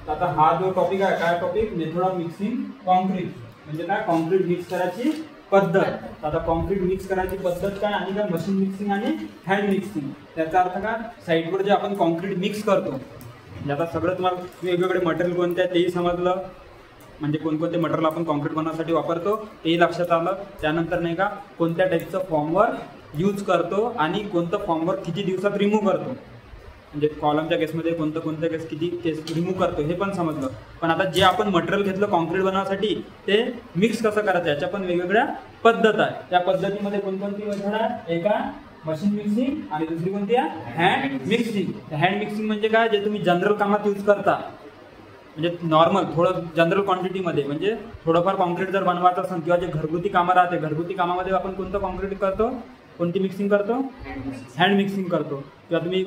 आता हा जो टॉपिक आहे, काय topic, method of mixing concrete, म्हणजे काय, कॉन्क्रीट मिक्स करायची पद्धत. आता कॉन्क्रीट मिक्स करायची पद्धत काय, आणि काय मशीन मिक्सिंग आणि हँड मिक्सिंग. त्याचा अर्थ काय, साईटवर जे आपण कॉन्क्रीट मिक्स करतो, म्हणजे आता सगळं तुम्हाला वेगवेगळे मटेरियल कोणते आहे तेही समजलं, म्हणजे कोणकोणते मटेरियल आपण कॉन्क्रीट बनवण्यासाठी वापरतो तेही लक्षात आलं. त्यानंतर नाही का कोणत्या टाईपचं फॉर्मवर यूज करतो आणि कोणतं फॉर्मवर किती दिवसात रिमूव्ह करतो, म्हणजे कॉलमच्या केसमध्ये कोणतं केस किती केस रिमूव्ह करतो हे पण समजलं. पण आता जे आपण मटेरियल घेतलं कॉन्क्रीट बनवण्यासाठी ते मिक्स कसं करायचं याच्या पण वेगवेगळ्या पद्धत आहे. त्या पद्धतीमध्ये कोणकोणती मेथड आहे, एक आहे मशीन मिक्सिंग आणि दुसरी कोणती आहे हँड मिक्सिंग. हँड मिक्सिंग म्हणजे काय, जे तुम्ही जनरल कामात यूज करता, म्हणजे नॉर्मल थोडं जनरल क्वांटिटीमध्ये, म्हणजे थोडंफार कॉन्क्रीट जर बनवायचं असेल किंवा जे घरगुती कामं राहते, घरगुती कामामध्ये आपण कोणतं कॉन्क्रीट करतो, कोणती मिक्सिंग करतो, हँड मिक्सिंग करतो. किंवा तुम्ही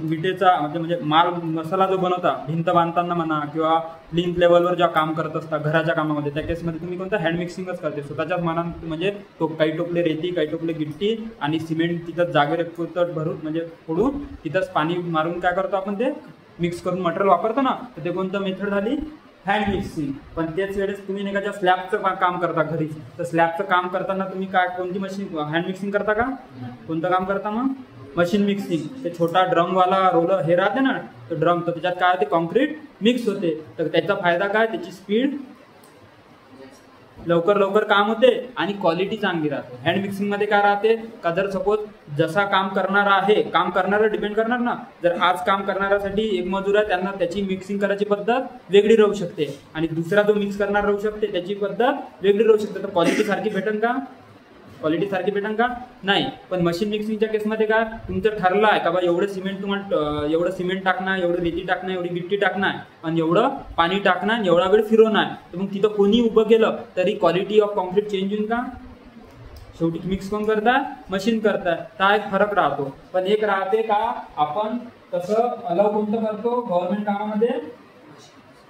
विटेचा म्हणजे माल मसाला जो बनवता भिंत बांधताना म्हणा किंवा प्लिंथ लेवलवर जेव्हा काम करत असता घराच्या कामामध्ये, त्या केसमध्ये तुम्ही कोणतं हँड मिक्सिंगच करते स्वतःच्याच मनात, म्हणजे तो काही टोपले रेती, काही टोपले गिट्टी आणि सिमेंट तिथं जागेवर भरून म्हणजे फोडून तिथंच पाणी मारून काय करतो आपण ते मिक्स करून मटेरियल वापरतो ना, तर ते कोणतं मेथड झाली, हँड मिक्सिंग. पण त्याच वेळेस तुम्ही नाही का ज्या स्लॅबचं काम करता घरी, तर स्लॅबचं काम करताना तुम्ही काय कोणती मशीन हँड मिक्सिंग करता का, कोणतं काम करता मग मशीन मिक्सिंग. ते छोटा ड्रमवाला रोलर हे राहते ना, तो ड्रम, तर त्याच्यात काय होते कॉन्क्रीट मिक्स होते. तर त्याचा फायदा काय, त्याची स्पीड, लवकर काम होते आणि क्वालिटी चांगली राहते. हँड मिक्सिंग मध्ये काय राहते का, जर सपोज जसा काम करणारा आहे, काम करणारा डिपेंड करणार ना, जर आज काम करणाऱ्यासाठी एक मजूर आहे, त्यांना त्याची मिक्सिंग करायची पद्धत वेगळी राहू शकते आणि दुसरा जो मिक्स करणार राहू शकते त्याची पद्धत वेगळी राहू शकते. तर क्वालिटी सारखी भेटेल का, क्वालिटी सारखी भेटेल का, नाही. पण मशीन मिक्सिंगच्या केसमध्ये काय, तुमचं ठरलं आहे का बा एवढं सिमेंट तुम्हाला, एवढं सिमेंट टाकणार, एवढं रेती टाकणार, एवढी गिट्टी टाकणार आणि एवढं पाणी टाकणार, एवढा वेळ फिरवणार, तर मग तिथं कोणी उभं केलं तरी क्वालिटी ऑफ कॉन्क्रीट चेंज होईल का, शेवटी मिक्स कोण करताय, मशीन करताय. हा एक फरक राहतो. पण एक राहते का, आपण तसं अलाव कोणतं करतो गव्हर्नमेंट कामामध्ये,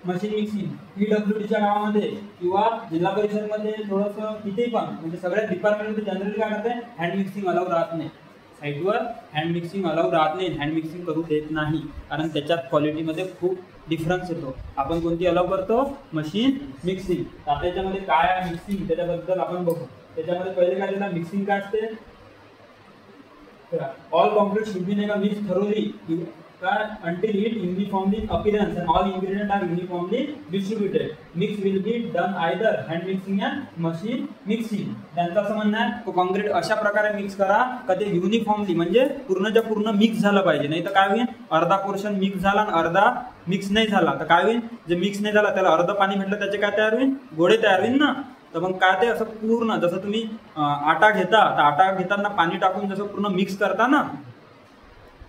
मशीन मिक्सिंग, PWDच्या कामामध्ये किंवा जिल्हा परिषदमध्ये थोडंसं तिथेही पण, म्हणजे सगळ्या डिपार्टमेंटमध्ये जनरली काय करते, हँड मिक्सिंग अलाव राहत नाही. साईटवर हँड मिक्सिंग अलाव राहत नाही, हँड मिक्सिंग करू देत नाही, कारण त्याच्यात क्वालिटीमध्ये खूप डिफरन्स येतो. आपण कोणती अलाव करतो, मशीन मिक्सिंग. आता त्याच्यामध्ये काय आहे मिक्सिंग त्याच्याबद्दल आपण बघू. त्याच्यामध्ये पहिले काय त्याला मिक्सिंग काय असते, all concrete should B mix thoroughly until it uniformly appearance and all ingredients are uniformly distributed. Mix will be done either hand mixing and machine mixing. त्यांचं असं म्हणणं आहे की कॉन्क्रीट अशा प्रकारे मिक्स करा का ते युनिफॉर्मली, म्हणजे पूर्णच्या पूर्ण मिक्स झालं पाहिजे. नाही तर काय होईल, अर्धा पोर्शन मिक्स झाला आणि अर्धा मिक्स नाही झाला तर काय होईल, जे मिक्स नाही झाला त्याला अर्ध पाणी भेटलं त्याचे काय तयार होईल, गोळे तयार होईल ना. तर मग काय ते असं पूर्ण, जसं तुम्ही आटा घेता तर आटा घेताना पाणी टाकून जसं पूर्ण मिक्स करता ना,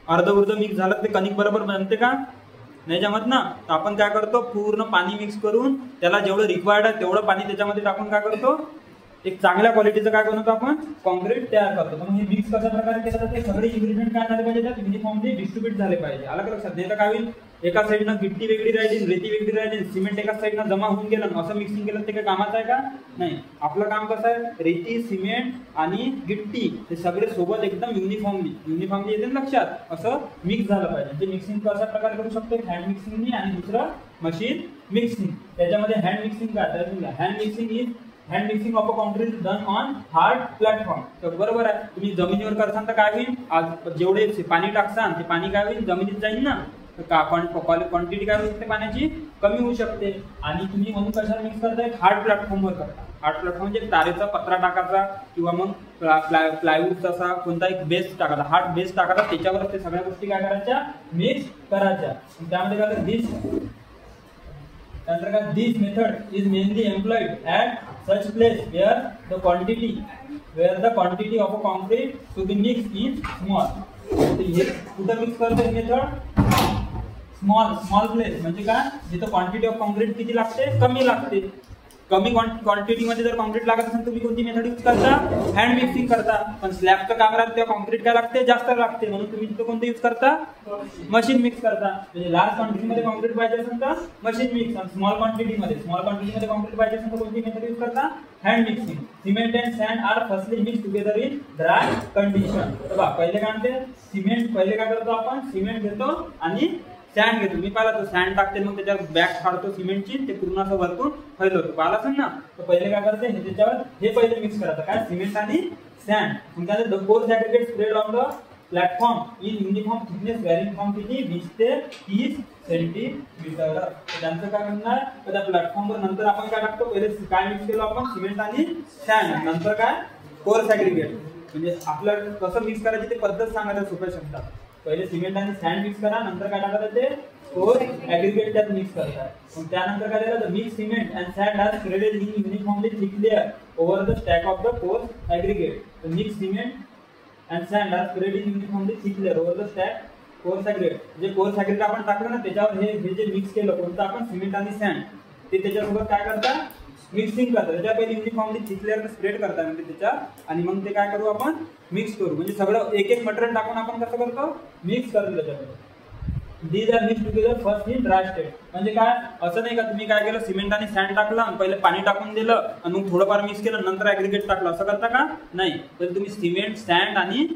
अर्ध मिक्स झालं ते कणिक बरोबर बनते का, नाही जमत ना. तर आपण काय करतो, पूर्ण पाणी मिक्स करून त्याला जेवढं रिक्वायर्ड आहे तेवढं पाणी त्याच्यामध्ये टाकून काय करतो, एक चांगल्या क्वालिटीचं काय बनवतो आपण, कॉन्क्रीट तयार करतो. तर मग हे मिक्स कशा प्रकारे केलं जाते, सगळे इन्ग्रेडियंट काय झाले पाहिजे, त्यात युनिफॉर्मली डिस्ट्रीब्यूट झाले पाहिजे. अलग लक्षात, नाही तर काय होईल, एका साईडनं गिट्टी वेगळी राहिली, रेती वेगळी राहिली, सिमेंट एका साईडनं जमा होऊन गेलं, असं मिक्सिंग केलं ते काही कामाचं आहे का, नाही. आपलं काम कसं आहे, रेती, सिमेंट आणि गिट्टी हे सगळे सोबत एकदम युनिफॉर्मली येते लक्षात, असं मिक्स झालं पाहिजे. ते मिक्सिंग कशा प्रकारे करू शकतो, हँड मिक्सिंगनी आणि दुसरं मशीन मिक्सिंग. त्याच्यामध्ये हँड मिक्सिंग काय, hand mixing is hand mixing of a concrete done on hard platform. तर बरोबर आहे, तुम्ही जमिनीवर करसान तर काय होईल, आज जेवढे पाणी टाकसान ते पाणी काय होईल, जमिनीत जाईल ना, क्वांटिटी काय होऊ शकते पाण्याची, कमी होऊ शकते. आणि तुम्ही म्हणून कशाला मिक्स करताय, हार्ड प्लॅटफॉर्मवर करता. हार्ड प्लॅटफॉर्म म्हणजे तारेचा पत्रा टाकायचा किंवा मग प्लायवूडचा असा कोणता एक बेस टाकायचा, हार्ड बेस टाकायचा, त्याच्यावर ते सगळ्या गोष्टी काय करायच्या, मिक्स करायच्या. त्यामध्ये काय this method is mainly employed at such place where the quantity of a concrete to be mixed is small. हे कुठं मिक्स करतो हे मेथड, स्मॉल प्लेस, म्हणजे काय, जिथं क्वांटिटी ऑफ कॉन्क्रीट किती लागते, कमी लागते. कमी क्वांटिटीमध्ये जर कॉन्क्रीट लागत असेल तुम्ही कोणती मेथड यूज करता, हँड मिक्सिंग करता. पण स्लॅबचं काम राहतं तेव्हा कॉन्क्रीट काय लागते, जास्त लागते, म्हणून तुम्ही तिथं कोणतं यूज करता, मशीन मिक्स करता. म्हणजे लार्ज क्वांटिटीमध्ये कॉन्क्रीट पाहिजे असेल तर मशीन मिक्स, आणि स्मॉल क्वांटिटीमध्ये कॉन्क्रीट पाहिजे असेल तर कोणती मेथड यूज करता, hand mixing. Cement and sand are firstly mix together in dry condition. पहिले काय म्हणते, सिमेंट, पहिले काय करतो आपण, सिमेंट घेतो आणि सँड घेतो, मी पाहिला तो सँड टाकते, मग त्याच्यावर बॅग काढतो सिमेंटची, ते पूर्ण असं वरतून फैलवतो, पाहिला असेल ना. तर पहिले काय करते, हे त्याच्यावर हे पहिले मिक्स करायचं काय, सिमेंट आणि सँड. मग त्यानंतर the coarse aggregate spread on the platform in uniform thickness varying from किती 20 ते 30 सेंटीमीटर. त्यांचं काय म्हणणार, तर त्या प्लॅटफॉर्मवर नंतर आपण काय टाकतो, पहिले काय मिक्स केलं आपण, सिमेंट आणि सँड, नंतर काय कोर्स ऍग्रीगेट. म्हणजे आपल्याला कसं मिक्स करायची ते पद्धत सांगायचं सोप्या शब्दात. पहिले सिमेंट आणि सँड मिक्स करा, नंतर काय टाकायचं ते कोर्स ऍग्रीगेट त्यात मिक्स करतात. मग त्यानंतर काय झालं, mix cement and sand are spreaded in uniformly thick layer over the stack of the coarse aggregate. Mix cement and sand are spread in uniformly thick layer over the stack coarse aggregate. जे coarse aggregate आपण टाकलं ना, त्याच्यावर हे जे mix केलं कोणतं आपण, सिमेंट आणि सँड, ते त्याच्यासोबत काय करतात, मिक्सिंग करतात. त्याच्या पहिले युनिफॉर्मली थिक लेयर स्प्रेड करतात म्हणजे त्याच्या, आणि मग ते काय करू आपण, मिक्स करू. म्हणजे सगळं एक एक मटेरियल टाकून आपण कसं करतो, मिक्स करतो त्याच्यामध्ये. These are mixed together first in dry state. म्हणजे काय, असं नाही का तुम्ही काय केलं, सिमेंट आणि सँड टाकलं, पहिले पाणी टाकून दिलं आणि मग थोडंफार मिक्स केलं, नंतर ऍग्रीगेट टाकलं, असं करता का, नाही. तर तुम्ही सिमेंट, सँड आणि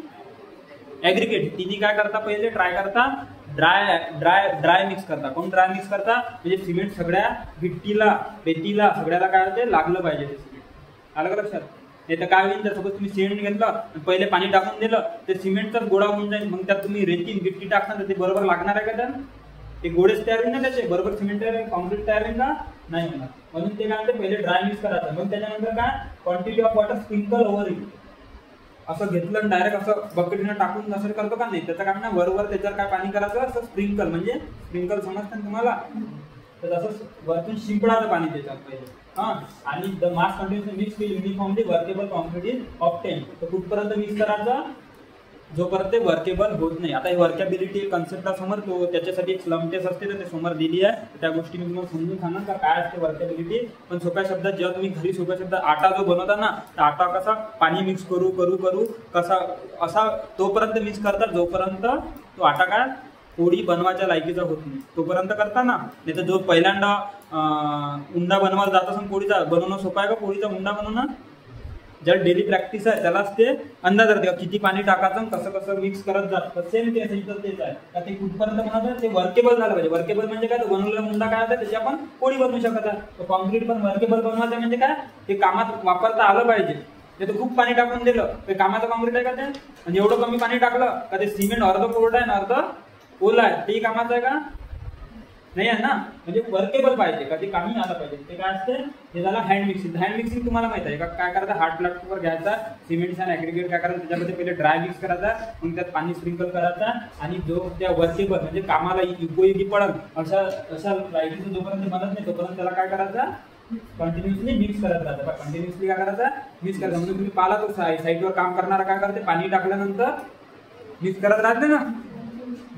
ऍग्रीगेट तिन्ही काय करता, पहिले ट्राय करता ड्राय मिक्स करता. कोण ड्राय मिक्स करता, म्हणजे सिमेंट सगळ्या गिट्टीला, रेतीला, सगळ्याला काय होते, लागलं पाहिजे ते सिमेंट. आलं का लक्षात. नाही तर काय होईल, जर सपोज तुम्ही सिमेंट घेतलं, पहिले पाणी टाकून दिलं, ते सिमेंटचाच गोळा होऊन जाईल. मग त्यात तुम्ही रेती गिट्टी टाकता तर ते बरोबर लागणार आहे का, त्यात ते गोळेच तयार होईल ना, त्याचे बरोबर सिमेंट तयार होईल, कॉन्क्रीट तयार होईल का, नाही होणार. म्हणून ते काय म्हणते, पहिले ड्राय मिक्स करायचं. मग त्याच्यानंतर काय, quantity of water sprinkle over it. असं घेतलं डायरेक्ट असं बकेटीनं टाकून असं करतो का, नाही. त्याचं काय म्हणा, वरवर त्याच्यावर काय पाणी करायचं, असं स्प्रिंकल, म्हणजे स्प्रिंकल समजतं ना तुम्हाला, तर असं वरतून शिंपडाचं पाणी त्याच्यात पहिले. आणि the mass continuously mix will uniformly workable concrete is obtain. तर कुठपर्यंत मिक्स करायचं, जोपर्यंत ते वर्केबल होत नाही. आता ही वर्केबिलिटी कन्सेप्ट समोर तो त्याच्यासाठी एक स्लम टेस्ट असते, तर ते समोर दिली आहे. त्या गोष्टी मी तुम्हाला समजून सांगणार का काय असते वर्केबिलिटी. पण सोप्या शब्दात जेव्हा तुम्ही घरी सोप्या शब्दात आटा जो बनवता ना, तर आटा कसा पाणी मिक्स करू करू करू कसा असा तोपर्यंत मिक्स करतात जोपर्यंत तो आटा काय पोळी बनवायच्या लायकीचा होत नाही, तोपर्यंत करता ना. नाही तर जो पहिल्यांदा उंडा बनवायला जात असेल पोळीचा, बनवणं सोपं आहे का पोळीचा उंडा बनवणं, ज्याला डेली प्रॅक्टिस आहे त्यालाच ते अंदाज राहते किती पाणी टाकायचं, कसं कसं मिक्स करत जात. सेम ते तेच आहे का, ते कुठपर्यंत बनवतात, ते वर्केबल झालं पाहिजे. वर्केबल म्हणजे काय, बनवलेला मुंडा काय होता त्याची आपण पोळी बनवू शकत आहे. कॉन्क्रीट पण वर्केबल बनवायचं म्हणजे काय, ते कामात वापरता आलं पाहिजे. ते तर खूप पाणी टाकून दिलं ते कामाचं कॉन्क्रीट आहे का ते, आणि एवढं कमी पाणी टाकलं का ते सिमेंट अर्ध कोरडं आहे ना अर्ध ओला आहे, ते कामाचं आहे का, नाही आहे ना. म्हणजे वर्केबल पाहिजे का, ते कामी आलं पाहिजे. ते काय असते, हे झालं हँड मिक्सिंग. हँड मिक्सिंग तुम्हाला माहित आहे का, काय करायचं, हार्ड प्लॅटफॉर्मवर घ्यायचा सिमेंट आणि ऍग्रीगेट काय करायचं, त्याच्यामध्ये पहिले ड्राय मिक्स करायचा, मग त्यात पाणी स्प्रिंकल करायचा, आणि जो त्या वर्केबल म्हणजे कामाला उपयोगी पडल अशा लाईटीचं जोपर्यंत बनत नाही तोपर्यंत त्याला काय करायचं, कंटिन्युअसली मिक्स करत राहतं. कंटिन्युअसली काय करायचं, मिक्स करायचं. म्हणजे तुम्ही पाला तो साईटवर काम करणारा काय करते, पाणी टाकल्यानंतर मिक्स करत राहते ना,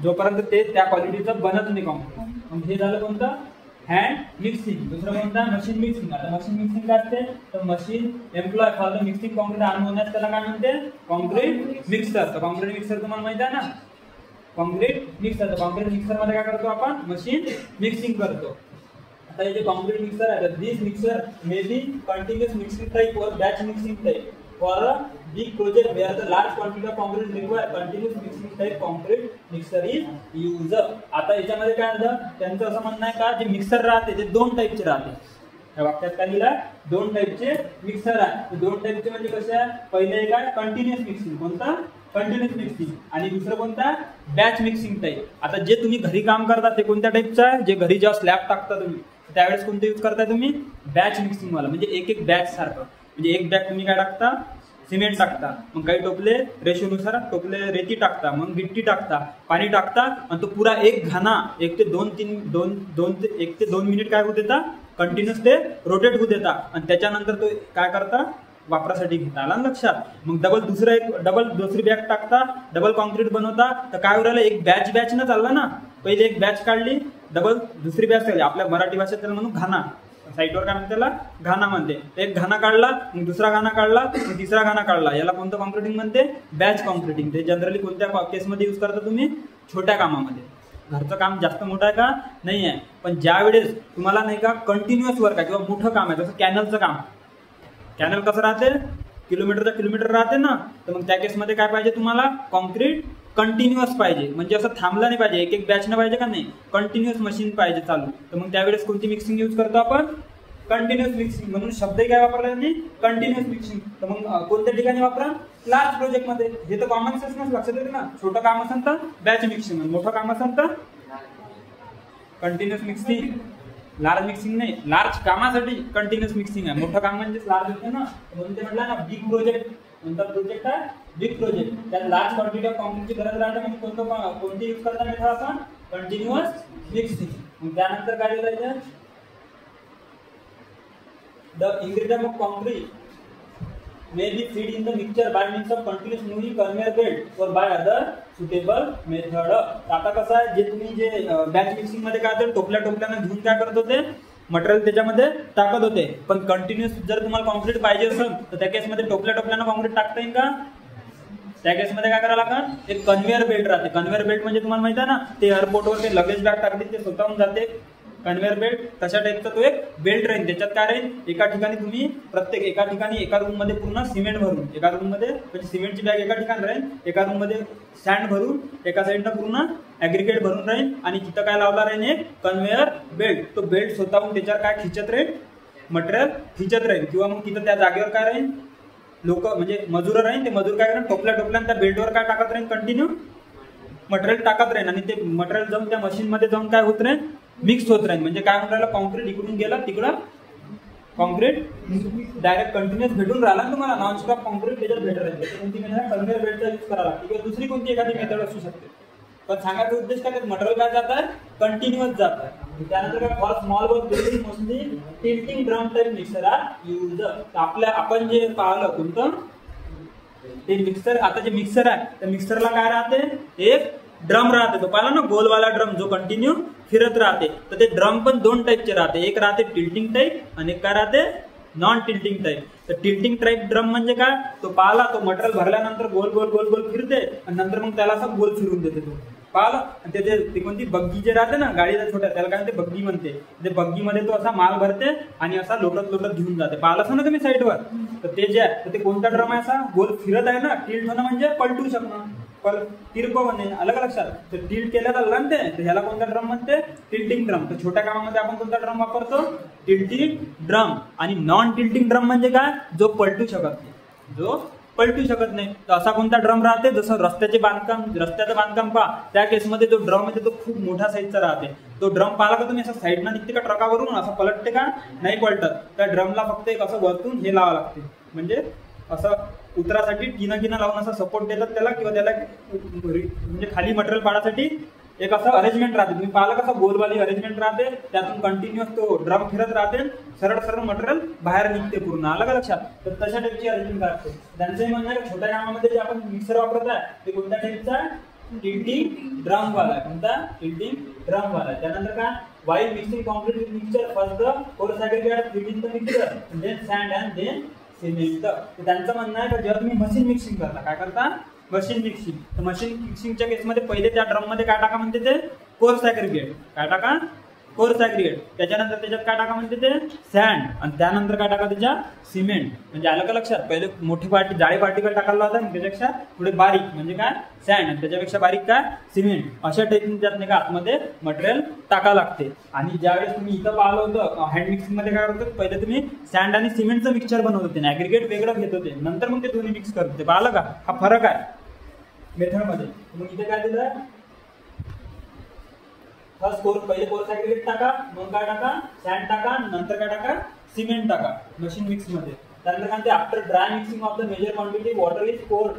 जोपर्यंत ते त्या क्वालिटीचं बनत नाही कॉन्क्रीट. मग हे झालं कोणतं, हँड मिक्सिंग. दुसरं कोणतं, मशीन मिक्सिंग. आता मशीन मिक्सिंग काय असते, तर machine employ for the mixing concrete आणवण्यास त्याला काय म्हणते, कॉन्क्रीट मिक्सर. तर कॉन्क्रीट मिक्सर तुम्हाला माहिती आहे ना, कॉन्क्रीट मिक्सर. कॉन्क्रीट मिक्सर मध्ये काय करतो आपण, मशीन मिक्सिंग करतो. आता हे जे कॉन्क्रीट मिक्सर आहे, this mixer may be continuous mixing type or batch mixing type. For a big project where the large quantity of concrete require continuous mixing type concrete mixer is used. आता याच्यामध्ये काय झालं, त्यांचं असं म्हणणं आहे का, जे मिक्सर राहते ते दोन टाईपचे राहते. या वाक्यात काय लिहिलं, दोन टाईपचे मिक्सर आहे. दोन टाईपचे म्हणजे कसे आहे, पहिले एक आहे कंटिन्युअस मिक्सिंग. कोणता, कंटिन्युअस मिक्सिंग. आणि दुसरं कोणता, बॅच मिक्सिंग टाईप. आता जे तुम्ही घरी काम करता ते कोणत्या टाईपचं आहे, जे घरी जेव्हा स्लॅब टाकता तुम्ही त्यावेळेस कोणते यूज करताय तुम्ही, बॅच मिक्सिंग वाला. म्हणजे एक एक बॅच सारखं, म्हणजे एक बॅग तुम्ही काय टाकता, सिमेंट टाकता, मग काही टोपले रेशोनुसार टोपले रेती टाकता, मग गिट्टी टाकता, पाणी टाकता, आणि तो पुरा एक घाना 1 ते 2 मिनिट काय होत देता, कंटिन्युअस ते रोटेट होत देता, आणि त्याच्यानंतर तो काय करता, वापरासाठी घेता. आला लक्षात. मग डबल दुसरी बॅग टाकता, डबल कॉन्क्रीट बनवता, तर काय उरायला, एक बॅच न चालला ना. पहिले एक बॅच काढली, डबल दुसरी बॅच काढली, आपल्या मराठी भाषेत त्याला म्हणून घाना, साईटवर काय म्हणते त्याला, घाना म्हणते. एक घाना काढला, मग दुसरा घाना काढला, मग तिसरा घाना काढला, याला कोणतं कॉन्क्रीटिंग म्हणते, बॅच कॉन्क्रीटिंग. ते जनरली कोणत्या केसमध्ये यूज करता तुम्ही, छोट्या कामामध्ये. घरचं काम जास्त मोठं आहे का, नाही आहे, पण ज्या वेळेस तुम्हाला नाही का कंटिन्युअस वर्क आहे किंवा मोठं काम आहे, जसं कॅनलचं काम, कॅनल कसं राहते, किलोमीटर राहते ना, तर मग त्या केसमध्ये काय पाहिजे तुम्हाला, कॉन्क्रीट कंटिन्युअस पाहिजे, म्हणजे असं थांबलं नाही पाहिजे, एक एक बॅचनं पाहिजे का नाही, कंटिन्युअस मशीन पाहिजे चालू. तर मग त्यावेळेस कोणती मिक्सिंग यूज करतो आपण, कंटिन्युअस मिक्सिंग. म्हणून शब्द काय वापरला त्यांनी, कंटिन्युअस मिक्सिंग. तर मग कोणत्या ठिकाणी वापरा, लार्ज प्रोजेक्ट मध्ये. हे तर कॉमन सेन्स लक्षात येते ना. छोटं काम असेल तर बॅच मिक्सिंग, मोठं काम असेल तर कंटिन्युअस मिक्सिंग. लार्ज मिक्सिंग नाही, लार्ज कामासाठी कंटिन्युअस मिक्सिंग आहे. मोठं काम म्हणजे लार्ज होते ना, म्हणून ते म्हटलं ना बिग प्रोजेक्ट. कोणता प्रोजेक्ट आहे, बिग प्रोजेक्ट. त्यात लार्ज क्वांटिटी ऑफ कॉम्प्लेक्सची गरज राहते. म्हणजे कोणते यूज करता मेथड आपण, कंटिन्युअस मिक्सिंग. मग त्यानंतर काय लिहायचं, the ingredient of concrete may be feed in the mixture by means of continuous moving conveyor belt or by other suitable method. आता कसं आहे, जे तुम्ही जे बॅच मिक्सिंग मध्ये काय होतं, टोपल्या टोपल्यानं घेऊन काय करत होते, मटेरियल त्याच्यामध्ये टाकत होते. पण कंटिन्युअस जर तुम्हाला कॉन्क्रीट पाहिजे असेल तर त्या केसमध्ये टोपल्या टोपल्यानं कॉन्क्रीट टाकता येईल का, त्या केसमध्ये काय करावं लागेल, एक कन्व्हेअर बेल्ट राहते. कन्व्हेअर बेल्ट म्हणजे तुम्हाला माहिती आहे ना, ते एअरपोर्टवर ते लगेज बॅग टाकली ते स्वतःहून जाते कन्व्हेअर बेल्ट. तशा टाईपचा तो एक बेल्ट राहील. त्याच्यात काय राहील, एका ठिकाणी तुम्ही प्रत्येक एका ठिकाणी एका रूम मध्ये पूर्ण सिमेंट भरून, एका रूम मध्ये म्हणजे सिमेंटची बॅग एका ठिकाणी राहील, एका रूम मध्ये सँड भरून, एका साईडनं पूर्ण ऍग्रिगेट भरून राहील, आणि तिथं काय लावला राहील, एक कन्व्हेअर बेल्ट. तो बेल्ट स्वतःहून त्याच्यावर काय खिचत राहील, मटेरियल खिचत राहील. किंवा मग तिथं त्या जागेवर काय राहील, लोक म्हणजे मजूर राहील, ते मजूर काय करेल, टोपल्या टोपल्यानं त्या बेल्टवर काय टाकत राहील, कंटिन्यू मटेरियल टाकत राहील. आणि ते मटेरियल जाऊन त्या मशीन मध्ये जाऊन काय होत राहील, मिक्स होत राहील. म्हणजे काय म्हणून राहिलं, कॉन्क्रीट इकडून गेलं तिकडं कॉन्क्रीट डायरेक्ट कंटिन्युअस भेटून राहिला तुम्हाला, नॉनस्टॉप कॉन्क्रीट त्याच्यात भेटत राहील. कोणती मेथड, कन्व्हेअर बेल्टचा यूज करावा लागते. किंवा दुसरी कोणती एखादी मेथड असू शकते. पण सांगायचा उद्देश काय, मटेरियल काय जात आहे, कंटिन्युअस जात आहे. त्यानंतर काय, for small work basis mostly tilting drum type mixer are used. आपल्या आपण जे पाहिलं कोणतं ते मिक्सर, आता जे मिक्सर आहे त्या मिक्सरला काय राहते, एक ड्रम राहते. तो पाहिला ना गोलवाला ड्रम जो कंटिन्यू फिरत राहते. तर ते ड्रम पण दोन टाईपचे राहते, एक राहते टिल्टिंग टाईप आणि एक काय राहते, नॉन टिल्टिंग टाईप. तर टिल्टिंग टाईप ड्रम म्हणजे काय, तो पाहिला तो मटेरियल भरल्यानंतर गोल गोल गोल गोल फिरते आणि नंतर मग त्याला असं गोल फिरून देते. तो पाहिला, आणि ते कोणती बग्गी जे राहते ना गाडीचा छोट्या, त्याला काय म्हणते, बग्गी म्हणते. ते बग्गीमध्ये तो असा माल भरते आणि असा लोटत लोटत घेऊन जाते. पाहिलं असं ना तुम्ही साईडवर. तर ते जे आहे ते कोणता ड्रम आहे, असा गोल फिरत आहे ना. टिल्ट होणं म्हणजे पलटू शकणं, तिरपवणे, अलग लक्षात. तर टिल्ट केल्या तर ते, तर ह्याला कोणता ड्रम म्हणते, टिल्टिंग ड्रम. तर छोट्या कामामध्ये आपण कोणता ड्रम वापरतो, टिल्टिंग ड्रम. आणि नॉन टिल्टिंग ड्रम म्हणजे काय, जो पलटू शकत नाही, जो पलटू शकत नाही. तर असा कोणता ड्रम राहते, जसं रस्त्याचं बांधकाम पहा, त्या केसमध्ये जो ड्रम आहे तो खूप मोठ्या साईजचा राहते. तो ड्रम पाहिला का तुम्ही, असं साईडनं निघते का ट्रकावरून, असं पलटते का, नाही पलटत. त्या ड्रमला फक्त एक असं वरतून हे लावावं लागते, म्हणजे असं उतरासाठी किना लावून असं सपोर्ट देतात त्याला. किंवा त्याला म्हणजे खाली मटेरियल पाडण्यासाठी एक असं अरेंजमेंट राहते. तुम्ही पाहिलं कसं गोलवाली अरेंजमेंट राहते, त्यातून कंटिन्युअस तो ड्रम फिरत राहते, सरळ सरळ मटेरियल बाहेर निघते पूर्ण, आलं का लक्षात. तर तशा टाईपची अरेंजमेंट राहते. त्यांचंही म्हणणं आहे छोट्या कामामध्ये जे आपण मिक्सर वापरत आहे ते कोणत्या टाईपचा, टिल्टिंग ड्रम वाला. कोणता, टिल्टिंग ड्रम वाला. त्यानंतर काय, while mixing concrete with mixture, first the coarse aggregate feed in the mixture, then sand and then cement. त्यांचं म्हणणं आहे की जेव्हा तुम्ही मशीन मिक्सिंग करता, काय करता, मशीन मिक्सिंग. तर मशीन मिक्सिंगच्या केसमध्ये पहिले त्या ड्रम मध्ये काय टाका म्हणते, ते कोर्स ॲग्रिगेट. काय टाका, कोर्स ॲग्रिगेट. त्याच्यानंतर त्याच्यात काय टाका म्हणते, ते सँड. आणि त्यानंतर काय टाका, त्याच्या सिमेंट. म्हणजे आलं का लक्षात, पहिले मोठी जाडी पार्टिकल टाकायला होता, त्याच्यापेक्षा पुढे बारीक म्हणजे काय, सँड. आणि त्याच्यापेक्षा बारीक काय, सिमेंट. अशा टाईपने त्यात नाही का आतमध्ये मटेरियल टाका लागते. आणि ज्यावेळेस तुम्ही इथं पाहिलं होतं हँड मिक्सिंग मध्ये काय करतो, पहिले तुम्ही सँड आणि सिमेंटचं मिक्सचर बनवत होते, ॲग्रिगेट वेगळं घेत होते, नंतर मग ते दोन्ही मिक्स करत होते. पाहिलं का, हा फरक आहे मेथड मध्ये. मग इथे काय दिलं, फर्स्ट कोर्स, पहिले कोर्स ॲग्रिगेट टाका, मग काय टाका, सँड टाका, नंतर काय टाका, सिमेंट टाका मशीन मिक्स मध्ये. त्यानंतर काय ते, after dry mixing of the major quantity water is poured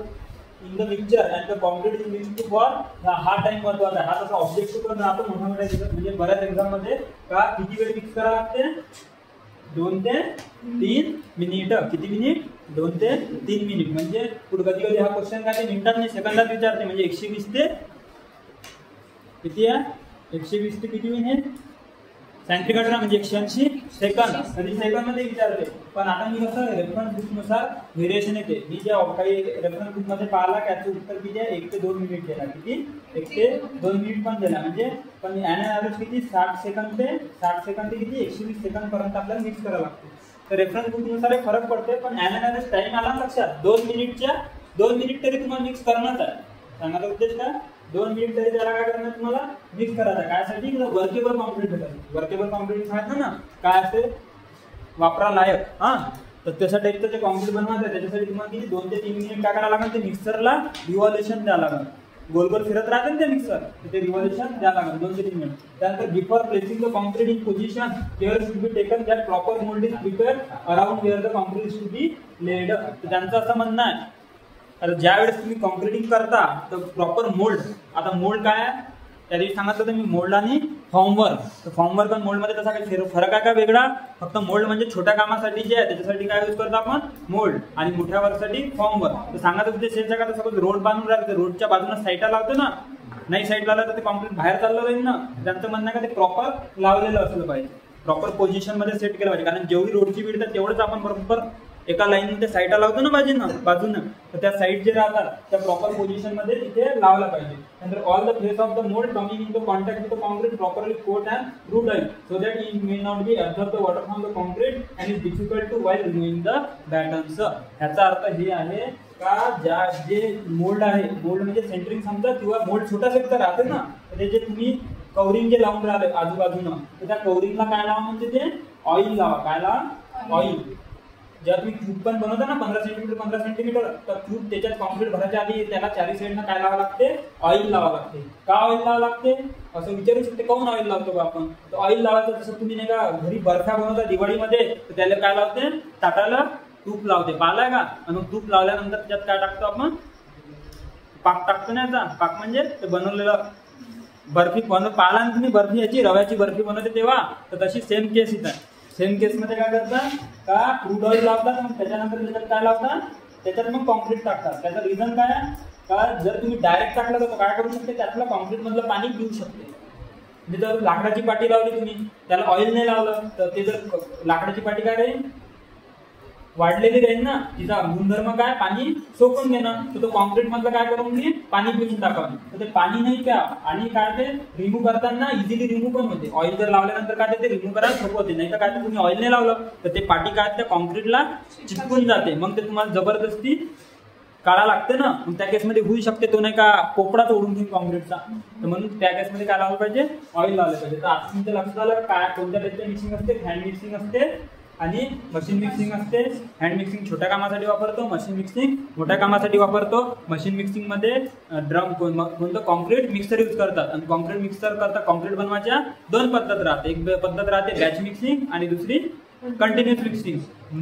in the mixture and the concrete is mixed for. हा टाइम महत्वाचा आहे. हा तसा ऑब्जेक्टिव्ह पण राहतो मोठ्या मोठ्या, म्हणजे बऱ्याच एक्झाम मध्ये का किती वेळ मिक्स करावं लागते, 2 ते 3 मिनिट. किती मिनिट, 2 ते 3 मिनिट. म्हणजे पुढे कधी कधी हा क्वेश्चन काय ते मिनिटात नाही सेकंदात विचारते. म्हणजे 120 ते किती आहे, 120 ते किती मिनिट सेंटीग्रेड म्हणजे 180 सेकंद. कधी सेकंद मध्ये विचारते. पण आता मी कसं रेफरन्स बुक नुसार व्हेरिएशन येते. मी ज्या काही रेफरन्स बुक मध्ये पाहिला त्याचं उत्तर किती आहे, 1 ते 2 मिनिट दिला. किती, 1 ते 2 मिनिट पण दिला. म्हणजे पण ॲव्हरेज किती, 60 सेकंद ते किती 120 सेकंद पर्यंत आपल्याला मिक्स करावं लागते. तर रेफरन्स बुक नुसार फरक पडते. पण ॲव्हरेज टाइम आला लक्षात, 2 मिनिट तरी तुम्हाला मिक्स करणंच आहे. सांगायचा उद्देश काय, 2 मिनिट तरी त्याला काय करणार तुम्हाला मिक्स करायचं. कायसाठी वर्केबल कॉन्क्रीट भेटायचं. वर्केबल कॉन्क्रीट सांगितलं ना काय असते, वापरा लायक. हा, तर तशा टाईपचं जे कॉन्क्रीट बनवायचं त्याच्यासाठी तुम्हाला किती 2 ते 3 मिनिट काय करायला लागेल, ते मिक्सरला रिव्हॉल्युशन द्यावं लागेल. गोल गोल फिरत राहते ना ते मिक्सर, ते रिव्हॉल्युशन द्यावं लागेल 2 ते 3 मिनिट. त्यानंतर before placing the concrete in position care should be taken that proper mould is prepared around where the concrete should be laid. तर त्यांचं असं म्हणणं आहे, आता ज्या वेळेस तुम्ही कॉन्क्रीटिंग करता तर प्रॉपर मोल्ड, आता मोल्ड काय आहे त्या दिवशी सांगितलं मी, मोल्ड आणि फॉर्मवर्क. तर फॉर्मवर्क आणि मोल्डमध्ये तसा काही फरक आहे का वेगळा, फक्त मोल्ड म्हणजे छोट्या कामासाठी जे आहे त्याच्यासाठी काय यूज करतो आपण मोल्ड, आणि मोठ्या वर्कसाठी फॉर्मवर्क. तर सांगायचं उद्देश याचा का, सपोज रोड बांधून राहिलं तर रोडच्या बाजूला साईडला लावतो ना, नाही साईड लावला तर ते कॉन्क्रीट बाहेर चाललं जाईल ना. त्यांचं म्हणणं आहे का ते प्रॉपर लावलेलं असलं पाहिजे, प्रॉपर पोझिशन मध्ये सेट केलं पाहिजे. कारण जेवढी रोडची विड्थ आहे तेवढंच आपण बरोबर एका लाईन ते साईडला लावतो ना बाजूनं, तर त्या साईड जे राहतात त्या प्रॉपर पोझिशन मध्ये तिथे लावला पाहिजे. नंतर all the face of the mould coming in the contact with the concrete properly coat and root oil so that it may not be absorb the water from the concrete and is difficult to while removing the battens. ह्याचा अर्थ हे आहे का जे mould आहे, mould म्हणजे centering समजा, किंवा मोल्ड छोटा सेक्टर राहते ना, तर ते जे तुम्ही कवरिंग जे लावून राहिले आजूबाजूनं, तर त्या कवरिंगला काय लावा म्हणजे ते ऑइल लावा. काय लावा, ऑइल. जेव्हा तुम्ही ट्यूब पण बनवता ना 15 सेंटीमीटर, तर ट्यूब त्याच्यात कॉन्क्रीट भरायच्या आधी त्याला चारी साईडनं काय लावावं लागते, ऑइल लावावं लागते. का ऑइल लावावं लागते असं विचारू शकते, काऊन ऑइल लावतो आपण, तर ऑइल लावायचं जसं तुम्ही नाही का घरी बर्फा बनवता दिवाळीमध्ये, तर त्याला काय लावते, ताटाला तूप लावते, पालाय का, आणि तूप लावल्यानंतर त्याच्यात काय टाकतो आपण, पाक टाकतो ना. याचा पाक म्हणजे ते बनवलेलं बर्फी पाला ना तुम्ही, बर्फी याची रव्याची बर्फी बनवते तेव्हा, तर तशी सेम केस इथं. सेम केस मध्ये काय करतात का, क्रूड ऑइल लावतात, मग त्याच्यानंतर त्याच्यात काय लावतात, त्याच्यात मग कॉन्क्रीट टाकतात. त्याचं रिझन काय आहे का, जर तुम्ही डायरेक्ट टाकलं तर काय करू शकते, त्यातलं कॉन्क्रीट मधलं पाणी पिऊ शकते. म्हणजे जर लाकडाची पाटी लावली तुम्ही, त्याला ऑइल नाही लावलं तर ते जर लाकडाची पाटी काय राहील, वाढलेली राहील ना, तिचा गुणधर्म काय, पाणी सोकून घेणं. तर तो कॉन्क्रीट मधलं काय करून घे, पाणी पिऊन टाकावं. तर ते पाणी नाही प्या, आणि काय ते रिमूव्ह करताना इझिली रिमूव्ह पण होते. ऑइल जर लावल्यानंतर काय ते रिमूव्ह करायला सोपं होते. नाही तर काय, तुम्ही ऑइल नाही लावलं तर ते पाटी काय त्या कॉन्क्रीटला चिपकून जाते, मग ते तुम्हाला जबरदस्ती काढा लागते ना. मग त्या केसमध्ये होऊ शकते तो नाही का पोपडाच ओढून घेईन कॉन्क्रीटचा, तर म्हणून त्या केसमध्ये काय लावलं पाहिजे, ऑइल लावलं पाहिजे. तर आता तुमच्या लक्षात आलं काय, कोणत्या टाईपचं मिक्सिंग असते, हँड मिक्सिंग असते आणि मशीन मिक्सिंग असते. हँड मिक्सिंग छोट्या कामासाठी वापरतो, मशीन मिक्सिंग मोठ्या कामासाठी वापरतो. मशीन मिक्सिंग मध्ये ड्रम कोणतं कॉन्क्रीट मिक्सर यूज करतात, आणि कॉन्क्रीट मिक्सर करता कॉन्क्रीट बनवायच्या 2 पद्धत राहते. एक पद्धत राहते बॅच मिक्सिंग आणि दुसरी कंटिन्युअस मिक्सिंग.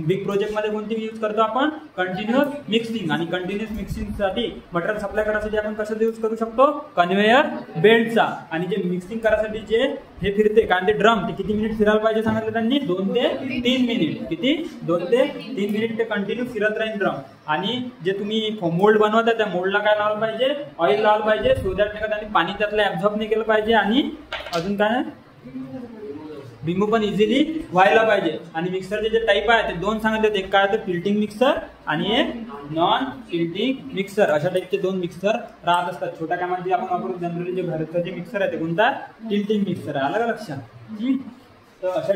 बिग प्रोजेक्ट मध्ये कोणती यूज करतो आपण, कंटिन्युअस मिक्सिंग. आणि कंटिन्युअस मिक्सिंग साठी मटेरियल सप्लाय करायसाठी आपण कशाचा यूज करू शकतो, कन्व्हेयर बेल्टचा. आणि जे मिक्सिंग करायसाठी जे हे फिरते कारण ते ड्रम, ते किती मिनिट फिरायला पाहिजे सांगितलं त्यांनी, 2 ते 3 मिनिट. किती, 2 ते 3 मिनिट ते कंटिन्यू फिरत राहील ड्रम. आणि जे तुम्ही मोल्ड बनवता त्या मोल्डला काय लावलं पाहिजे, ऑइल लावलं पाहिजे, सो दॅट नाही का त्यांनी पाणी त्यातलं ऍब्झॉर्ब नाही केलं पाहिजे, आणि अजून काय रिमूव्ह पण इझिली व्हायला पाहिजे. आणि मिक्सरचे जे टाईप आहे ते 2 सांगितले होते, एक काय तर टिल्टिंग मिक्सर आणि एक नॉन टिल्टिंग मिक्सर. अशा टाईपचे 2 मिक्सर राहत असतात. छोट्या कामात जे आपण वापरतो जनरली जे घरचं जे मिक्सर आहे ते कोणता, टिल्टिंग मिक्सर आहे. आलं का लक्षात. तर अशा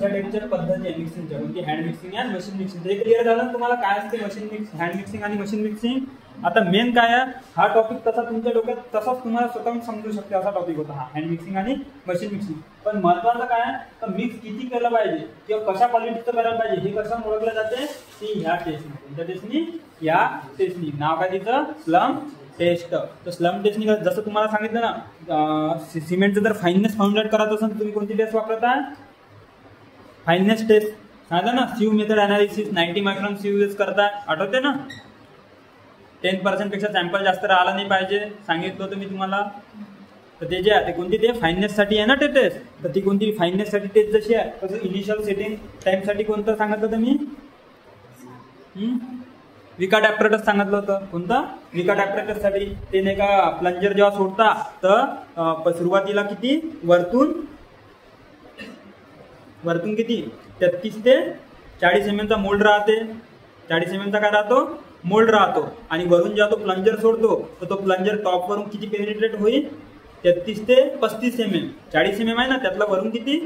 टाईपच्या पद्धती आहे मिक्सिंगच्या, कोणती हँड मिक्सिंग आणि मशीन मिक्सिंग. हे क्लिअर झालं तुम्हाला काय असते मशीन मिक्सिंग, हँड मिक्सिंग आणि मशीन मिक्सिंग. आता मेन काय आहे, हा टॉपिक तसा तुमच्या डोक्यात तसाच तुम्हाला स्वतःहून समजू शकते असा टॉपिक होता हा, हँड मिक्सिंग आणि मशीन मिक्सिंग. पण महत्वाचं काय आहे, तर मिक्स किती केलं पाहिजे किंवा कशा क्वालिटीचं करायला पाहिजे हे कसं ओळखलं जाते, ती ह्या टेस्टनी. कोणत्या टेस्टनी, या टेस्टनी. नाव काय तिचं, स्लम टेस्ट. तर स्लम टेस्टनी जसं तुम्हाला सांगितलं ना, सिमेंटचं जर फाईननेस फाउंड आउट करायचं असेल तुम्ही कोणती टेस्ट वापरता, फाईननेस टेस्ट सांगितलं ना. सिव मेथड अनालिसिस 90 मायक्रॉन सिव यूज करता, आठवते ना. 10% पेक्षा सॅम्पल जास्त राहिला नाही पाहिजे सांगितलं होतं मी तुम्हाला. तर ते जे आहे ते कोणती, ते फाईननेस साठी आहे ना ते टेस्ट. तर ती कोणती फाईननेस साठी टेस्ट जशी आहे तसं इनिशियल सेटिंग टाइम साठी कोणतं सांगितलं होतं मी, विकाट ॲपरेटस सांगितलं होतं. कोणतं, विकाट ॲपरेटस साठी. ते नाही का प्लंजर जेव्हा सोडता तर सुरुवातीला किती वरतून किती 33 ते 40 mm चा मोल्ड राहते. 40 mm चा काय राहतो, मोल्ड राहतो. आणि वरून जेव्हा तो प्लंजर सोडतो तर तो प्लंजर टॉप वरून किती पेनिट्रेट होईल, 33 ते 35 mm. 40 mm आहे ना, त्यातला वरून किती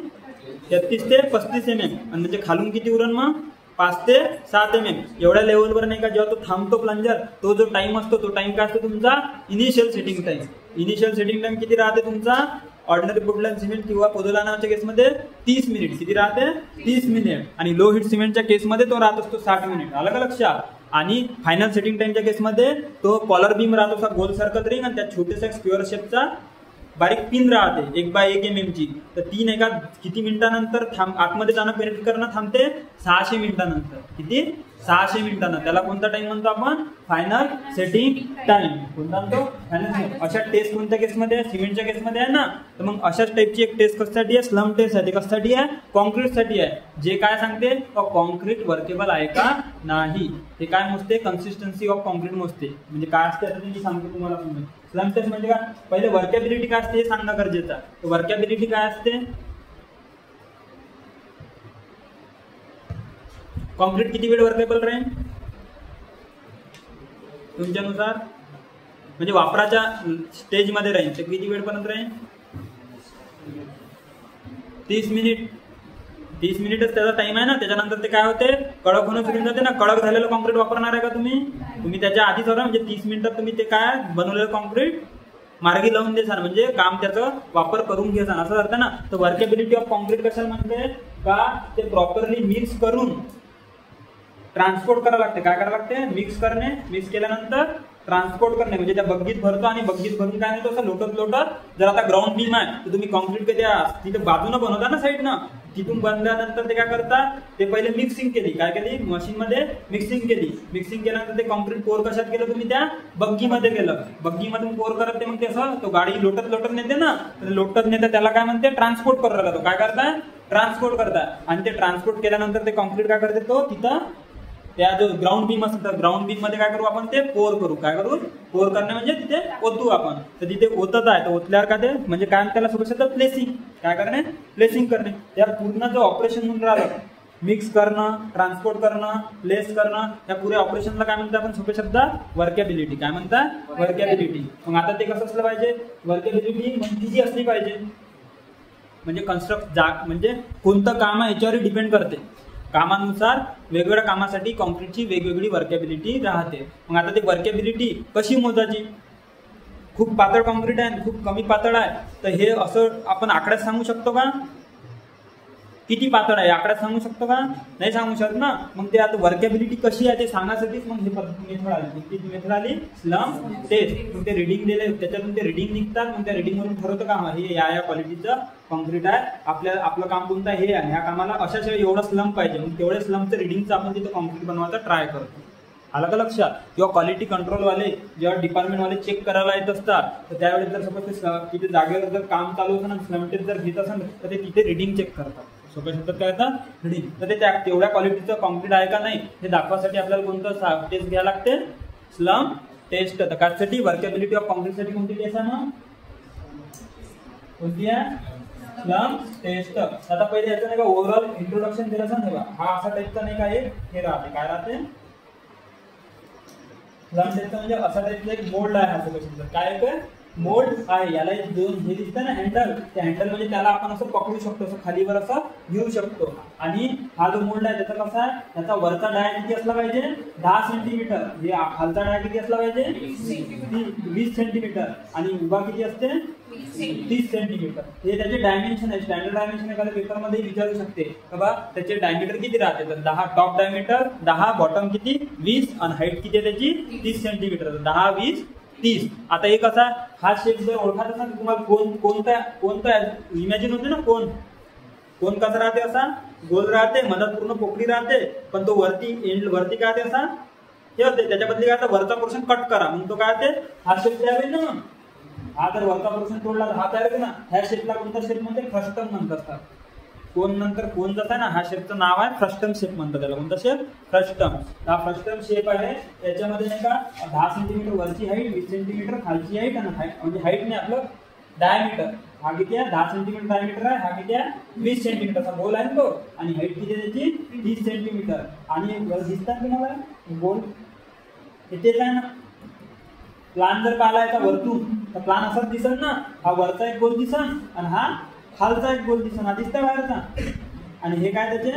33 ते 35 mm. आणि म्हणजे खालून किती उरण मग 5 ते 7 mm एवढ्या लेवलवर नाही का. जेव्हा तो थांबतो प्लंजर, तो जो टाइम असतो तो टाइम काय असतो तुमचा initial setting time. Initial setting time किती राहते तुमचा ऑर्डिनरी पोर्टलँड सिमेंट किंवा पोझोलानाच्या केसमध्ये 30 मिनिट. किती राहते 30 मिनिट. आणि लो हिट सिमेंटच्या केसमध्ये तो राहत असतो 60 मिनिट. अलग लक्षात. आणि फायनल सेटिंग टाइमच्या केसमध्ये तो कॉलर बीम राहतो असा गोल सर्कल रिंग आणि त्यात छोटेसा स्क्वेअर शेपचा बारीक पिन राहते 1/1 mm ची. तर ती नाही का किती मिनिटानंतर आतमध्ये जाणं पेनिट्रेट करणं थांबते 600 मिनिटानंतर. किती 600 मिनिटांना. त्याला कोणता टाइम म्हणतो आपण फायनल सेटिंग टाइम. कोणता म्हणतो फायनल. अशा टेस्ट कोणत्या केसमध्ये आहे सिमेंटच्या केसमध्ये आहे ना. तर मग अशाच टाईपची एक टेस्ट कशासाठी आहे स्लम टेस्ट आहे. ते कशासाठी आहे कॉन्क्रीटसाठी आहे. जे काय सांगते कॉन्क्रीट वर्केबल आहे का नाही. ते काय मोजते कन्सिस्टन्सी ऑफ कॉन्क्रीट मोजते. म्हणजे काय असते आता मी सांगतो तुम्हाला. स्लम टेस्ट म्हणजे काय पहिले वर्केबिलिटी काय असते हे सांगणं गरजेचं आहे. वर्केबिलिटी काय असते कॉन्क्रीट किती वेळ वर्केबल राहील तुमच्यानुसार. म्हणजे वापराच्या स्टेज मध्ये राहील तर किती वेळपर्यंत राहील 30 मिनिट. 30 मिनिटच त्याचा टाइम आहे ना. त्याच्यानंतर ते काय होते कडक होणं सुरू जाते ना. कडक झालेलं कॉन्क्रीट वापरणार आहे का तुम्ही त्याच्या आधीच म्हणजे 30 मिनिटात तुम्ही ते काय बनवलेलं कॉन्क्रीट मार्गी लावून देसान. म्हणजे काम त्याचा वापर करून घ्यायचा असं अर्थ ना. तर वर्केबिलिटी ऑफ कॉन्क्रीट कशाला म्हणते का ते प्रॉपरली मिक्स करून ट्रान्सपोर्ट करावं लागते. काय करावं लागते मिक्स करणे. मिक्स केल्यानंतर ट्रान्सपोर्ट करणे म्हणजे त्या बग्गीत भरतो आणि बग्गीत भरून काय नाही असं लोटत जर आता ग्राउंड बीम आहे तर तुम्ही कॉन्क्रीट तिथे बाजूनं बनवता ना साईडनं. तिथून बनल्यानंतर ते काय करतात ते पहिले मिक्सिंग केली. काय केली मशीन मध्ये मिक्सिंग केली. मिक्सिंग केल्यानंतर ते कॉन्क्रीट पोर कशात केलं तुम्ही त्या बग्गीमध्ये केलं. बग्गीमधून पोर करत ते मग ते असं तो गाडी लोटत नेते ना. लोटत नेते त्याला काय म्हणते ट्रान्सपोर्ट करायला. तो काय करताय ट्रान्सपोर्ट करताय. आणि ते ट्रान्सपोर्ट केल्यानंतर ते कॉन्क्रीट काय करते तो तिथं त्या जो ग्राउंड बीम असतो तर ग्राउंड बीम मध्ये काय करू आपण ते पोर करू. काय करू पोर करणे म्हणजे तिथे ओतू आपण. तर तिथे ओतत आहे तर ओतल्यावर काय ते म्हणजे काय त्याला सोपे शब्द प्लेसिंग. काय करणे प्लेसिंग करणे. त्या पूर्ण जो ऑपरेशन म्हणून राहिलं मिक्स करणं ट्रान्सपोर्ट करणं प्लेस करणं त्या पुऱ्या ऑपरेशनला काय म्हणतात आपण सोपे शब्द वर्केबिलिटी. काय म्हणतात वर्केबिलिटी. मग आता ते कसं असलं पाहिजे वर्केबिलिटी किती असली पाहिजे म्हणजे कन्स्ट्रक्ट म्हणजे कोणतं काम आहे याच्यावर डिपेंड करते. कामानुसार वेगवेगळ्या कामासाठी कॉन्क्रीटची वेगवेगळी वर्केबिलिटी राहते. मग आता ती वर्केबिलिटी कशी मोजायची. खूप पातळ कॉन्क्रीट आहे खूप कमी पातळ आहे तर हे असं आपण आकड्यात सांगू शकतो का किती पातळ आहे आकड्यात सांगू शकतो का नाही सांगू शकत ना. मग ते आता वर्केबिलिटी कशी आहे ते सांगण्यासाठीच मग हे मेथड आली. किती मेथड आली स्लम टेस्ट. मग ते रिडिंग दिले त्याच्यातून ते रिडिंग निघतात. मग त्या रिडिंग वरून ठरवतं का हे या क्वालिटीचं कॉन्क्रीट आहे. आपलं काम कोणतं हे आहे. ह्या कामाला अशाशिवाय एवढं स्लम पाहिजे. मग तेवढ्या स्लमचं रिडिंगचं आपण तिथं कॉन्क्रीट बनवायचा ट्राय करतो. आलं का लक्षात. किंवा क्वालिटी कंट्रोलवाले जेव्हा डिपार्टमेंटवाले चेक करायला येत असतात तर त्यावेळेस जर सपोज तिथे जागेवर जर काम चालू होतं ना स्लम टेस्ट जर घेत असेल तर ते तिथे रिडिंग चेक करतात. सोप्या शब्दात काय होतं रिडिंग. तर ते तेवढ्या क्वालिटीचं कॉन्क्रीट आहे का नाही हे दाखवासाठी आपल्याला कोणतं टेस्ट घ्यायला लागते स्लम टेस्ट. तर त्यासाठी वर्केबिलिटी ऑफ कॉन्क्रीटसाठी कोणती टेस्ट आहे ना कोणती आहे स्लम टेस्ट. आता पहिले याचं नाही का ओव्हरऑल इंट्रोडक्शन दिलं असं नाही. हा असा टाईपचा नाही का हे राहते. काय राहते स्लम टेस्ट म्हणजे असा टाईपचा एक मोल्ड आहे. हा सगळं काय आहे मोल्ड आहे. याला दोन हे दिसतं ना हँडल. ते हँडल म्हणजे त्याला आपण असं पकडू शकतो असं खालीवर असं घेऊ शकतो. आणि हा जो मोल्ड आहे त्याचा कसा आहे त्याचा वरचा डाया किती असला पाहिजे 10 सेंटीमीटर. हे खालचा डाया किती असला पाहिजे 20 सेंटीमीटर. आणि उभा किती असते 30 सेंटीमीटर. हे त्याचे डायमेन्शन आहे. स्टँडर्ड डायमेन्शन एखाद्या पेपरमध्ये विचारू शकते का बा त्याचे डायमीटर किती राहते. तर 10 टॉप डायमीटर 10 बॉटम किती 20 आणि हाईट किती आहे त्याची 30 सेंटीमीटर. 10 20 30. आता एक असा हा शेप जर ओळखायचा असेल तर तुम्हाला कोणता इमॅजिन होते ना कोण कसा राहते असा गोल राहते मधात पूर्ण पोकळी राहते पण तो वरती काय ते असा हे होते. त्याच्या बदली काय वरचा पोर्शन कट करा मग तो काय ते हा शेप तयार होईल ना. हा जर वरचा पोर्शन तोडला तर हा तयार होते ना. ह्या शेपला कोणता शेप म्हणते फ्रस्टम म्हणतात. कोण जसा ना हा शेपचं नाव आहे फ्रस्टम शेप म्हणतात त्याला. कोणता शेप फ्रस्टम. हा फ्रस्टम शेप आहे. याच्यामध्ये नाही का 10 सेंटीमीटर वरची हाईट 20 सेंटीमीटर खालची हाईट आणि म्हणजे हाईट नाही आपलं डायमीटर. हा किती आहे 10 सेंटीमीटर डायमीटर आहे. हा किती आहे 20 सेंटीमीटरचा गोल आहे तो. आणि हाईट किती आहे त्याची 30 सेंटीमीटर. आणि दिसतात तुम्हाला गोल तेच आहे ना. प्लान जर पाहिला याचा वरतून तर प्लान असाच दिसन ना. हा वरचा एक गोल दिसन आणि हा खालचा एक गोल दिसन. हा दिसतंय बाहेरचा. आणि हे काय त्याचे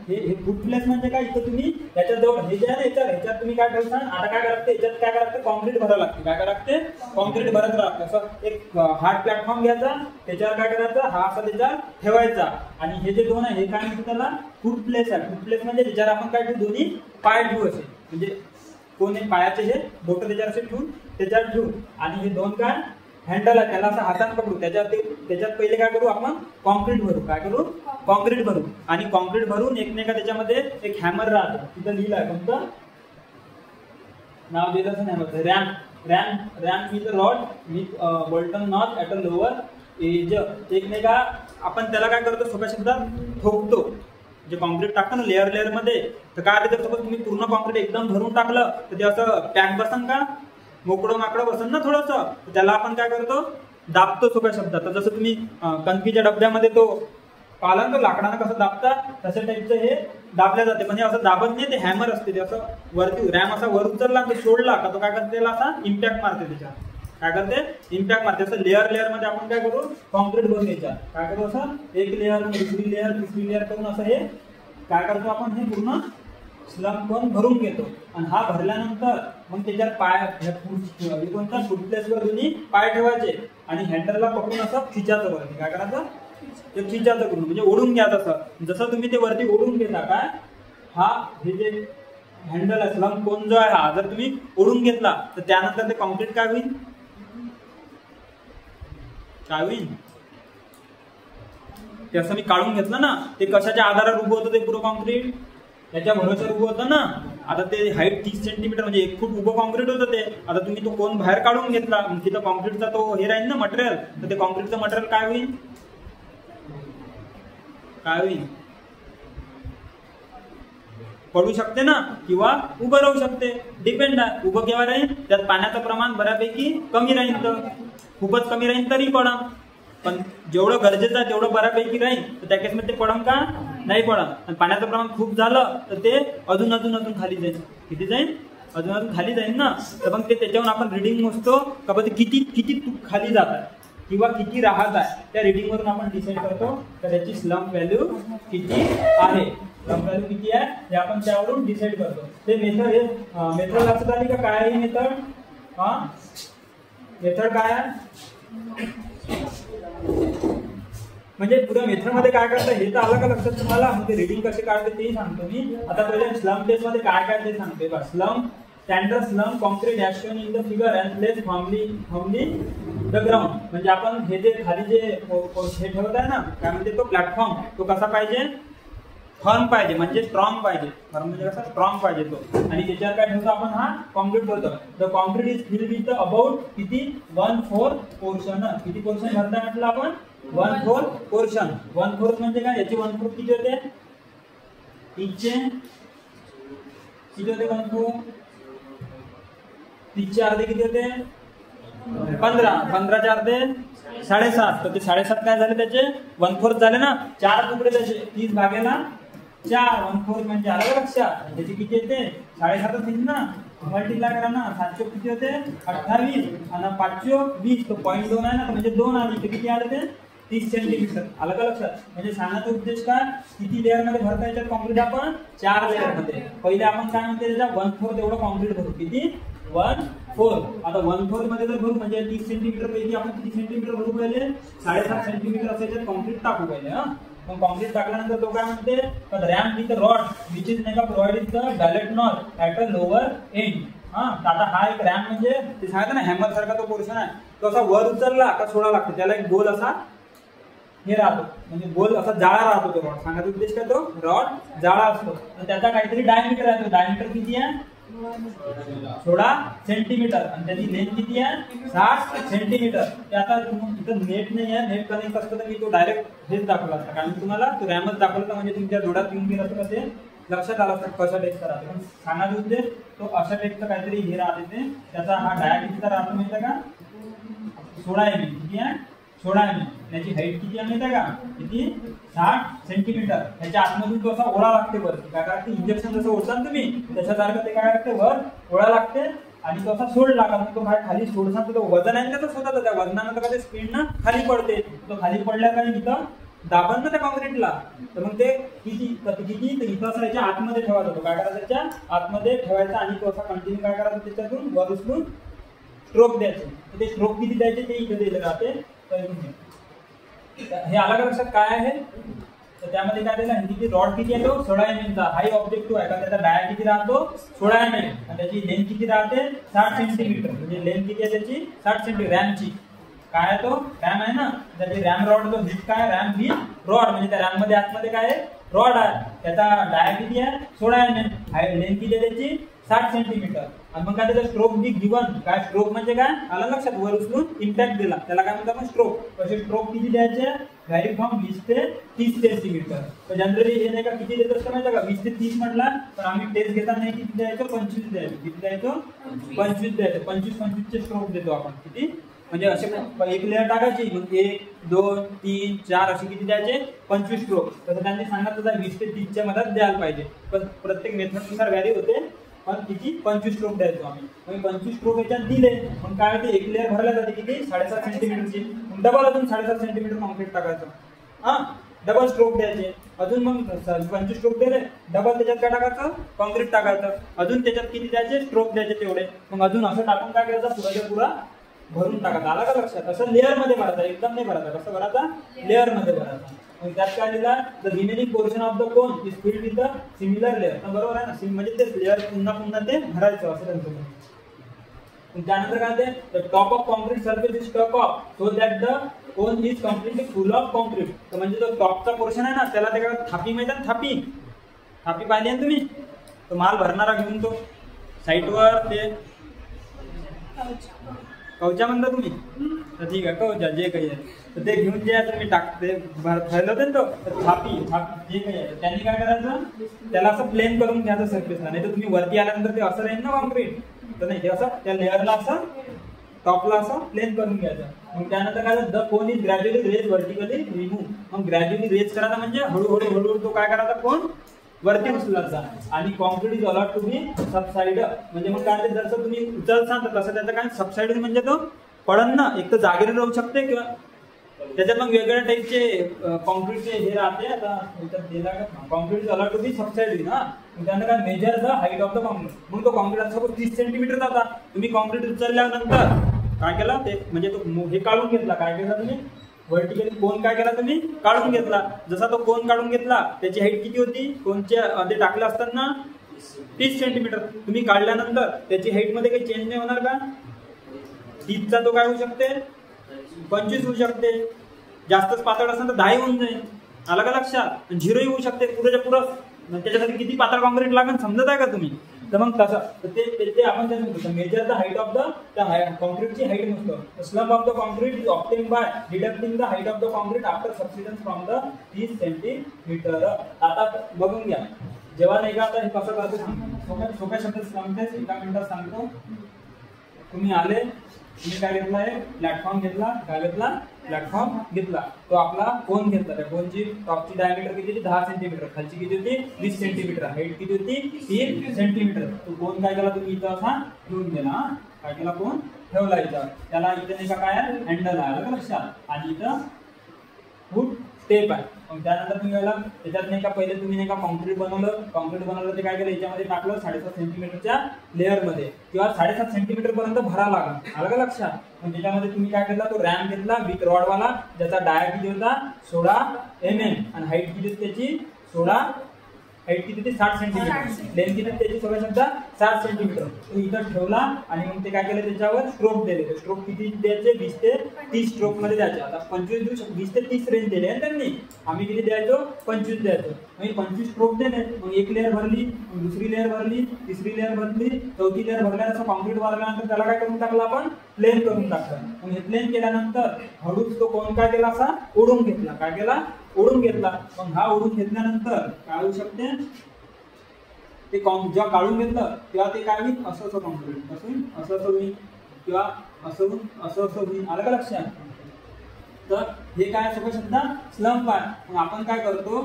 हे फुटलेस म्हणजे काय, इथं तुम्ही त्याच्यात जवळ हे जे आहे ना ह्याच्यात तुम्ही काय ठेवता, आता काय करायचं याच्यात काय करायचं, कॉन्क्रीट भरावं लागते. काय करावं लागते, कॉन्क्रीट भरत राहतं. असं एक हार्ड प्लॅटफॉर्म घ्यायचा, त्याच्यावर काय करायचं, हा असा त्याच्यावर ठेवायचा. आणि हे जे दोन आहे हे काय म्हणतात त्याला, फुटप्लेस आहे. फुटप्लेस म्हणजे त्याच्यावर आपण काय ठेवू, दोन्ही पाय ठेवू असे, म्हणजे कोणी पायाचे हे बोट त्याच्यावर असे ठेवून त्याच्यावर ठेवू. आणि हे दोन काय हँडल आहे, त्याला असं हातात पकडू. त्याच्यात पहिले काय करू, आपण कॉन्क्रीट भरू. काय करू, कॉन्क्रीट भरू. आणि कॉन्क्रीट भरून एकमेका त्याच्यामध्ये एक हॅमर राहतो, तिथं लिहिलं आहे कोणतं नाव दिलं नाही, ram with rod with bullet nose at a lower edge. एकमेका आपण त्याला काय करतो, सोप्या शब्दात ठोकतो. जे कॉन्क्रीट टाकतो ना लेअर मध्ये, तर काय जर सपोज तुम्ही पूर्ण कॉन्क्रीट एकदम भरून टाकलं तर ते असं पॅक बसन का, मोकळं माकडं बसन ना थोडंसं, त्याला आपण काय करतो, दाबतो सोप्या शब्दात. तर जसं तुम्ही कणकीच्या डब्यामध्ये तो पालन तर लाकडानं कसं दाबतात, तशा टाईपचं हे दाबल्या जाते. म्हणजे असं दाबत नाही, ते हॅमर असते, ते असं वरती रॅम असा वर उचलला तो सोडला का तो काय करते, त्याला असा इम्पॅक्ट मारते. त्याच्यात काय करते, इम्पॅक्ट मारते. असं लेअर मध्ये आपण काय करू, कॉन्क्रीट भरून घ्यायचा. काय करू, असं एक लेअर, दुसरी लेअर, तिसरी लेअर करून असं हे काय करतो आपण, हे पूर्ण स्लम पण भरून घेतो. आणि हा भरल्यानंतर मग त्याच्यात पाय कोणत्या फुटप्लेसवर दोन्ही पाय ठेवायचे आणि हँडलला पकडून असं खिचायचं वरती. काय करायचं, ते खिचायचं करून म्हणजे ओढून घ्या. तसं जसं तुम्ही ते वरती ओढून घेता, काय हा हे जे हँडल आहे, स्लम कोन जो आहे हा जर तुम्ही ओढून घेतला तर त्यानंतर ते कॉन्क्रीट काय होईल, काय होईल, ते असं मी काढून घेतलं ना, ते कशाच्या आधारावर उभं होतं, ते पुरं कॉन्क्रीट त्याच्या भरोश्यावर उभं होतं ना. आता ते हाईट 30 सेंटीमीटर म्हणजे 1 फूट उभं कॉन्क्रीट होतं ते. आता तुम्ही तो कोन बाहेर काढून घेतला, तिथं कॉन्क्रीटचा तो हे राहील ना मटेरियल, तर ते कॉन्क्रीटचं मटेरियल काय होईल, काय होईल, पडू शकते ना किंवा उभं राहू शकते, डिपेंड आहे. उभं केव्हा राहील, त्यात पाण्याचं प्रमाण बऱ्यापैकी कमी राहील, तर खूपच कमी राहील तरी पडा, पण जेवढं गरजेचं आहे तेवढं बऱ्यापैकी राहील, तर त्या केसमध्ये ते पडम का नाही पडम. आणि पाण्याचं प्रमाण खूप झालं तर ते अजून खाली जाईल. किती जाईल, अजून खाली जाईल ना. तर मग ते त्याच्यावरून आपण रिडिंग मोजतो का बघ किती खाली जात आहे किंवा किती राहत आहे, त्या रिडिंग वरून आपण डिसाईड करतो तर त्याची स्लम्प व्हॅल्यू किती आहे. स्लम्प व्हॅल्यू किती आहे हे आपण त्यावरून डिसाईड करतो. ते मेथड हे मेथड लक्षात आली का, काय आहे मेथड, हा मेथड काय आहे, म्हणजे पुढे मेथड मध्ये काय करतं हे तर आलं का लक्षात तुम्हाला. म्हणजे रिडिंग कसे काढते ते सांगतो मी. आता पहिले स्लम्प टेस्ट मध्ये काय काय ते सांगते बघा. Slump standard slump concrete as shown in the figure and place firmly the ground. म्हणजे आपण हे जे खाली जे हे ठेवत आहे ना, काय म्हणजे तो प्लॅटफॉर्म, तो कसा पाहिजे, फर्म पाहिजे, म्हणजे स्ट्रॉंग पाहिजे. फर्म म्हणजे कसा स्ट्रॉंग पाहिजे तो. आणि त्याच्यावर काय ठेवतो आपण, हा कॉन्क्रीट ठेवतो. The concrete is filled with about किती 1/4 पोर्शन. किती पोर्शन भरता म्हटलं आपण, 1/4 पोर्शन. 1/4 म्हणजे काय, याची 1/4 किती होते, तीनचे किती होते, 1/4 तीनचे अर्धे किती होते, 15 चे अर्धे 7.5. तर ते 7.5 काय झाले, त्याचे 1/4 झाले ना, 4 तुकडे त्याचे 30 भागेला 4. 1/4 म्हणजे आलं लक्षात. त्याचे किती येते, 7.5 येईल ना, मल्टिप्लाय करा ना. 7 किती होते 28 आणि 5 20. तो 0.2 आहे ना, म्हणजे 2 आली. ते किती आले, ते 30 सेंटीमीटर. आलं का लक्षात. म्हणजे सांगण्याचा उद्देश काय, किती लेअर मध्ये भरता याच्यात कॉन्क्रीट, आपण 4 लेअर मध्ये. पहिले आपण काय म्हणते, त्याच्या 1/4 तेवढं कॉन्क्रीट भरू. किती, 1/4. आता 1/4 मध्ये जर भरू म्हणजे 30 सेंटीमीटर पैकी आपण किती सेंटीमीटर भरू पहिले, 7.5 सेंटीमीटर असायच्यात कॉन्क्रीट टाकू पहिले. हा मग कॉन्क्रीट टाकल्यानंतर तो काय म्हणते, ramp with rod which is make provided the ballot not at a lower end. आता हा एक रॅम्प म्हणजे ते सांगतो ना हॅमर सारखा तो पोर्शन आहे, तो असा वर उचलला का सोडा लागतो. त्याला एक गोल असा हे राहतो, म्हणजे गोल असा जाळा राहतो तो रॉड. सांगायचा उद्देश काय, तो रॉड जाळा असतो. त्याचा काहीतरी डायमीटर आहे. तो डायमीटर किती आहे, 16 सेंटीमीटर. आणि त्याची लेंथ किती आहे, 60 सेंटीमीटर. ते आता इथं नेट नाही आहे, नेट कनेक्ट असतं तर मी तो डायरेक्ट हेच दाखवला असता, कारण तुम्हाला तो रॅमच दाखवला म्हणजे तुमच्या डोळ्यात येऊन गेलं तर ते लक्षात आलं असतं कशा टाईपचा राहते. पण सांगायचा उद्देश तो अशा टाईपचं काहीतरी हे राहते. ते त्याचा हा डाया कितीचा राहतो माहिती आहे का, 16 mm. किती आहे, 16 mm. त्याची हाईट किती आहे माहिती आहे का, किती, 60 सेंटीमीटर. त्याच्या आतमधून तो असा ओढा लागते वरती. काय करते, इंजेक्शन जसं ओढता तुम्ही त्याच्यासारखं ते काय करते, वर ओढा लागते आणि तो असा सोडला का तो बाहेर खाली सोडसा, तो वजन आहे त्याचं स्वतःच, त्या वजनानंतर काय स्पीड ना खाली पडते. तो खाली पडल्या काही इथं दाबन ना त्या कॉन्क्रीटला, तर मग ते किती तर इथं असं याच्या आतमध्ये ठेवायचा होतो. काय करायचं त्याच्या आतमध्ये ठेवायचा आणि तो असा कंटिन्यू काय करायचं त्याच्यातून वर उचलून स्ट्रोक द्यायचे. तर ते स्ट्रोक किती द्यायचे ते इथे दिले राहते. हे अलग लक्षात काय आहे, तर त्यामध्ये काय दिलं किती रॉड किती आहे तो 16 mm चा हाय ऑब्जेक्टिव्ह आहे. का त्याचा डाया किती राहतो 16 mm आणि त्याची लेंथ किती राहते 60 सेंटीमीटर. म्हणजे लेंथ किती आहे त्याची 60 सेंटीमीटर. रॅमची काय आहे तो रॅम आहे ना, त्याची रॅम रॉड तो हिट काय रॅम ही रॉड म्हणजे त्या रॅम मध्ये आतमध्ये काय आहे रॉड आहे. त्याचा डाया किती आहे 16 mm, हाय लेंथ किती आहे त्याची 60 सेंटीमीटर. आणि मग काय त्याचा स्ट्रोक बी गिवन. काय स्ट्रोक म्हणजे काय आलं लक्षात, वर उचलून इम्पॅक्ट दिला त्याला काय म्हणतात आपण स्ट्रोक. असे स्ट्रोक किती द्यायचे व्हॅरी फ्रॉम 20 ते 30 सेंटीमीटर. तर जनरली हे नाही का किती देत असतं माहिती का 20 ते 30 म्हटला, तर आम्ही टेस्ट घेताना नाही किती द्यायचो 25 द्यायचो. किती द्यायचो 25 द्यायचो. 25 चे स्ट्रोक देतो आपण किती, म्हणजे असे एक लेअर टाकायची मग 1 2 3 4 असे किती द्यायचे 25 स्ट्रोक. तसं त्यांनी सांगितलं 20 ते 30 च्या मध्ये द्यायला पाहिजे. पण प्रत्येक मेथडनुसार व्हॅरी होते. पण किती 25 स्ट्रोक द्यायचो आम्ही. मग 25 स्ट्रोक याच्यात दिले मग काय होते एक लेअर भरल्या जाते किती 7.5 सेंटीमीटरची. डबल अजून 7.5 सेंटीमीटर कॉन्क्रीट टाकायचं. हा डबल स्ट्रोक द्यायचे. अजून मग 25 स्ट्रोक दिले डबल त्याच्यात काय टाकायचं कॉन्क्रीट टाकायचं. अजून त्याच्यात किती द्यायचे स्ट्रोक द्यायचे तेवढे. मग अजून असं टाकून काय करायचं पुराच्या पुरा भरून टाकायचा. आला का लक्षात. असं लेअर मध्ये भरायचा, एकदम नाही भरायचा. कसं भरायचा लेअर मध्ये भरायचा. मग त्यात काय दिला the remaining portion of the cone is filled with the similar layer. बरोबर आहे ना, म्हणजे ते लेअर पुन्हा पुन्हा ते भरायचं असं त्यांचं. मग त्यानंतर काय ते top of concrete surface is struck off so that the cone is completely full of concrete. तर म्हणजे जो टॉपचा पोर्शन आहे ना त्याला ते काय थापी माहिती आहे थापी थापी पाहिली आहे तुम्ही, तो माल भरणारा घेऊन तो साईटवर ते कवचा म्हणता तुम्ही, तर ठीक आहे कवचा जे काही आहे तर ते घेऊन जे आहे तुम्ही टाकते ठरवते ना तो थापी जे काही आहे त्यांनी काय करायचं त्याला असं प्लेन करून घ्यायचं सरफेसला. नाही तर तुम्ही वरती आल्यानंतर ते असं राहील ना कॉन्क्रीट, तर नाही ते असं त्या लेअरला असं टॉपला असं प्लेन करून घ्यायचं. मग त्यानंतर काय the cone is gradually raise vertically remove. मग ग्रॅज्युअली रेज करायचा म्हणजे हळूहळू हळूहळू तो काय करायचा कोन वरती उचलायचा. आणि concrete is allowed to be subside. म्हणजे मग काय जसं तुम्ही उचलसान तर तसं त्याचं काय सबसाइड म्हणजे तो पडन ना, एक तर जागेवर राहू शकते किंवा त्याच्यात मग वेगवेगळ्या टाईपचे कॉन्क्रीटचे हे राहते. आता दिला concrete is allowed to be subside ना, त्यानं काय measure the height of the concrete. म्हणून तो कॉन्क्रीट सपोज 30 सेंटीमीटर जाता, तुम्ही कॉन्क्रीट उचलल्यानंतर काय केला ते म्हणजे तो हे काढून घेतला. काय केला तुम्ही व्हर्टिकली कोन काय केला तुम्ही काढून घेतला. जसा तो कोन काढून घेतला त्याची हाईट किती होती कोनच्या ते टाकलं असताना 30 सेंटीमीटर. तुम्ही काढल्यानंतर त्याची हाईट मध्ये काही चेंज नाही होणार का. 30 चा तो काय होऊ शकते 25 होऊ शकते. जास्तच पातळ असेल तर 10 होऊन जाईल. आलं का लक्षात. 0 होऊ शकते पुरेच्या पुरं. त्याच्यासाठी किती पातळ कॉन्क्रीट लागेल समजत आहे का तुम्ही. तर मग तसं ते आपण त्यात म्हणतो measure the height of the कॉन्क्रीटची हाईट नसतो. Slump of the concrete is obtain by deducting the height of the concrete after subsidence from the 30 centimetre. आता बघून घ्या जेव्हा नाही का आता हे कसं करतो सोप्या शब्दात सांगते एका मिनिटात सांगतो. तुम्ही आले तुम्ही काय घेतला आहे प्लॅटफॉर्म घेतला. काय घेतला प्लॅटफॉर्म घेतला. तो आपला कोन घेतला. त्या कोनची टॉपची डायमीटर किती होती 10 सेंटीमीटर. खालची किती होती 20 सेंटीमीटर. हाईट किती होती 3 सेंटीमीटर. तो कोन काय केला तुम्ही इथं असा ठेवून गेला. काय केला कोन ठेवला इथं. त्याला इथं नाही का काय हँडल आहे लक्षात. आणि इथं फूट स्टेप आहे. मग त्यानंतर तुम्ही गेला त्याच्यात नाही का पहिले तुम्ही नाही का कॉन्क्रीट बनवलं ते काय केलं याच्यामध्ये टाकलं 7.5 सेंटीमीटरच्या लेअर मध्ये किंवा 7.5 सेंटीमीटर पर्यंत भरा लागला. आलं का लक्षात. मग त्याच्यामध्ये तुम्ही काय केला तो रॅम घेतला विथ रॉड वाला ज्याचा डाया किती होता 16 mm आणि हाईट किती होती त्याची 16 हाईट किती होती 60 सेंटीमीटर. लेंथ किती त्याची सगळ्या शब्द 60 सेंटीमीटर. तो इथं ठेवला आणि मग ते काय केलं त्याच्यावर स्ट्रोक दिले. स्ट्रोक किती द्यायचे 20 ते 30 स्ट्रोक मध्ये द्यायचे. आता 25 देऊ शकतो 20 ते 30 रेंज दिले आहे त्यांनी. आम्ही किती द्यायचो 25 द्यायचो. मग 25 स्ट्रोक दिले. मग एक लेअर भरली दुसरी लेअर भरली तिसरी लेअर भरली चौथी लेअर भरल्यानंतर कॉन्क्रीट भरल्यानंतर त्याला काय करून टाकलं आपण प्लेन करून टाकलं. मग हे प्लेन केल्यानंतर हळूच तो कोण काय केला असा ओढून घेतला. काय केला ओढून घेतला. मग हा ओढून घेतल्यानंतर काय होऊ शकते ते जेव्हा काढून घेतलं तेव्हा ते काय होईल असं असं कॉन्क्रीट असून असं असं होईल किंवा असं असं असं होईल. आलं का लक्षात. तर हे काय सोपं शब्द स्लंप आहे. मग आपण काय करतो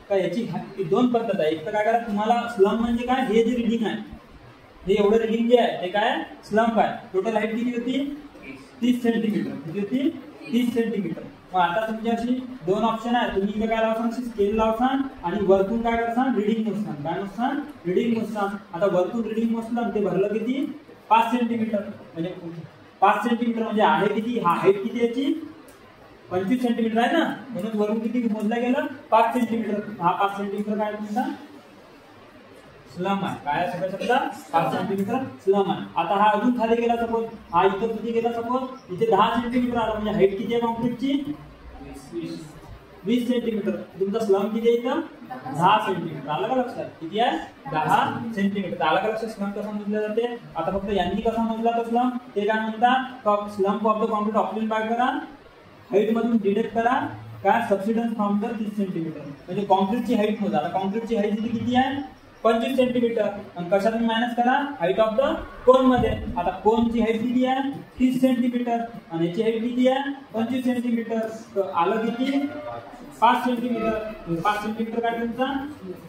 का याची दोन पद्धत आहे. एक तर काय करा तुम्हाला स्लंप म्हणजे काय हे जे रिडिंग आहे हे एवढं रिडिंग जे आहे ते काय स्लंप आहे. टोटल हाईट किती होती 30 सेंटीमीटर. किती होती 30 सेंटीमीटर. मग आता तुमच्याशी दोन ऑप्शन आहे, तुम्ही इथे काय लावसान, स्केल लावसान आणि वरतून काय करसान, रीडिंग मोजसान. काय मोजसान, रीडिंग मोजसान. आता वरतून रीडिंग मोजलं ते भरलं किती, 5 सेंटीमीटर. म्हणजे 5 सेंटीमीटर म्हणजे आहे किती, हा हाईट किती याची 25 सेंटीमीटर आहे ना, म्हणून वरून किती मोजलं गेलं 5 सेंटीमीटर. हा 5 सेंटीमीटर काय तुमचा स्लम आहे. काय सगळं शब्द 5 सेंटीमीटर स्लम आहे. आता हा अजून खाली गेला सपोज, हा इथं किती गेला सपोज, इथे 10 सेंटीमीटर आला. म्हणजे हाईट किती आहे कॉन्क्रीटची 20 सेंटीमीटर. तुमचा स्लम किती आहे इथं 10 सेंटीमीटर. आलं का लक्षात, किती आहे 10 सेंटीमीटर. आलं का लक्षात स्लम कसा मोजला जाते. आता फक्त यांनी कसा मोजला तर स्लम ते काय म्हणतात, slump of the concrete option बाय करा, हाईट मधून डिडक्ट करा काय सबसिडन्स फ्रॉम द 30 सेंटीमीटर. म्हणजे कॉन्क्रीटची हाईट मोजा. आता कॉन्क्रीटची हाईट किती आहे 25 सेंटीमीटर. आणि कशातून मायनस करा, हाईट ऑफ द कोन मध्ये. आता कोनची हाईट किती आहे 30 सेंटीमीटर आणि याची हाईट किती आहे 25 सेंटीमीटर. तर आलं किती 5 सेंटीमीटर. 5 सेंटीमीटर काय तुमचा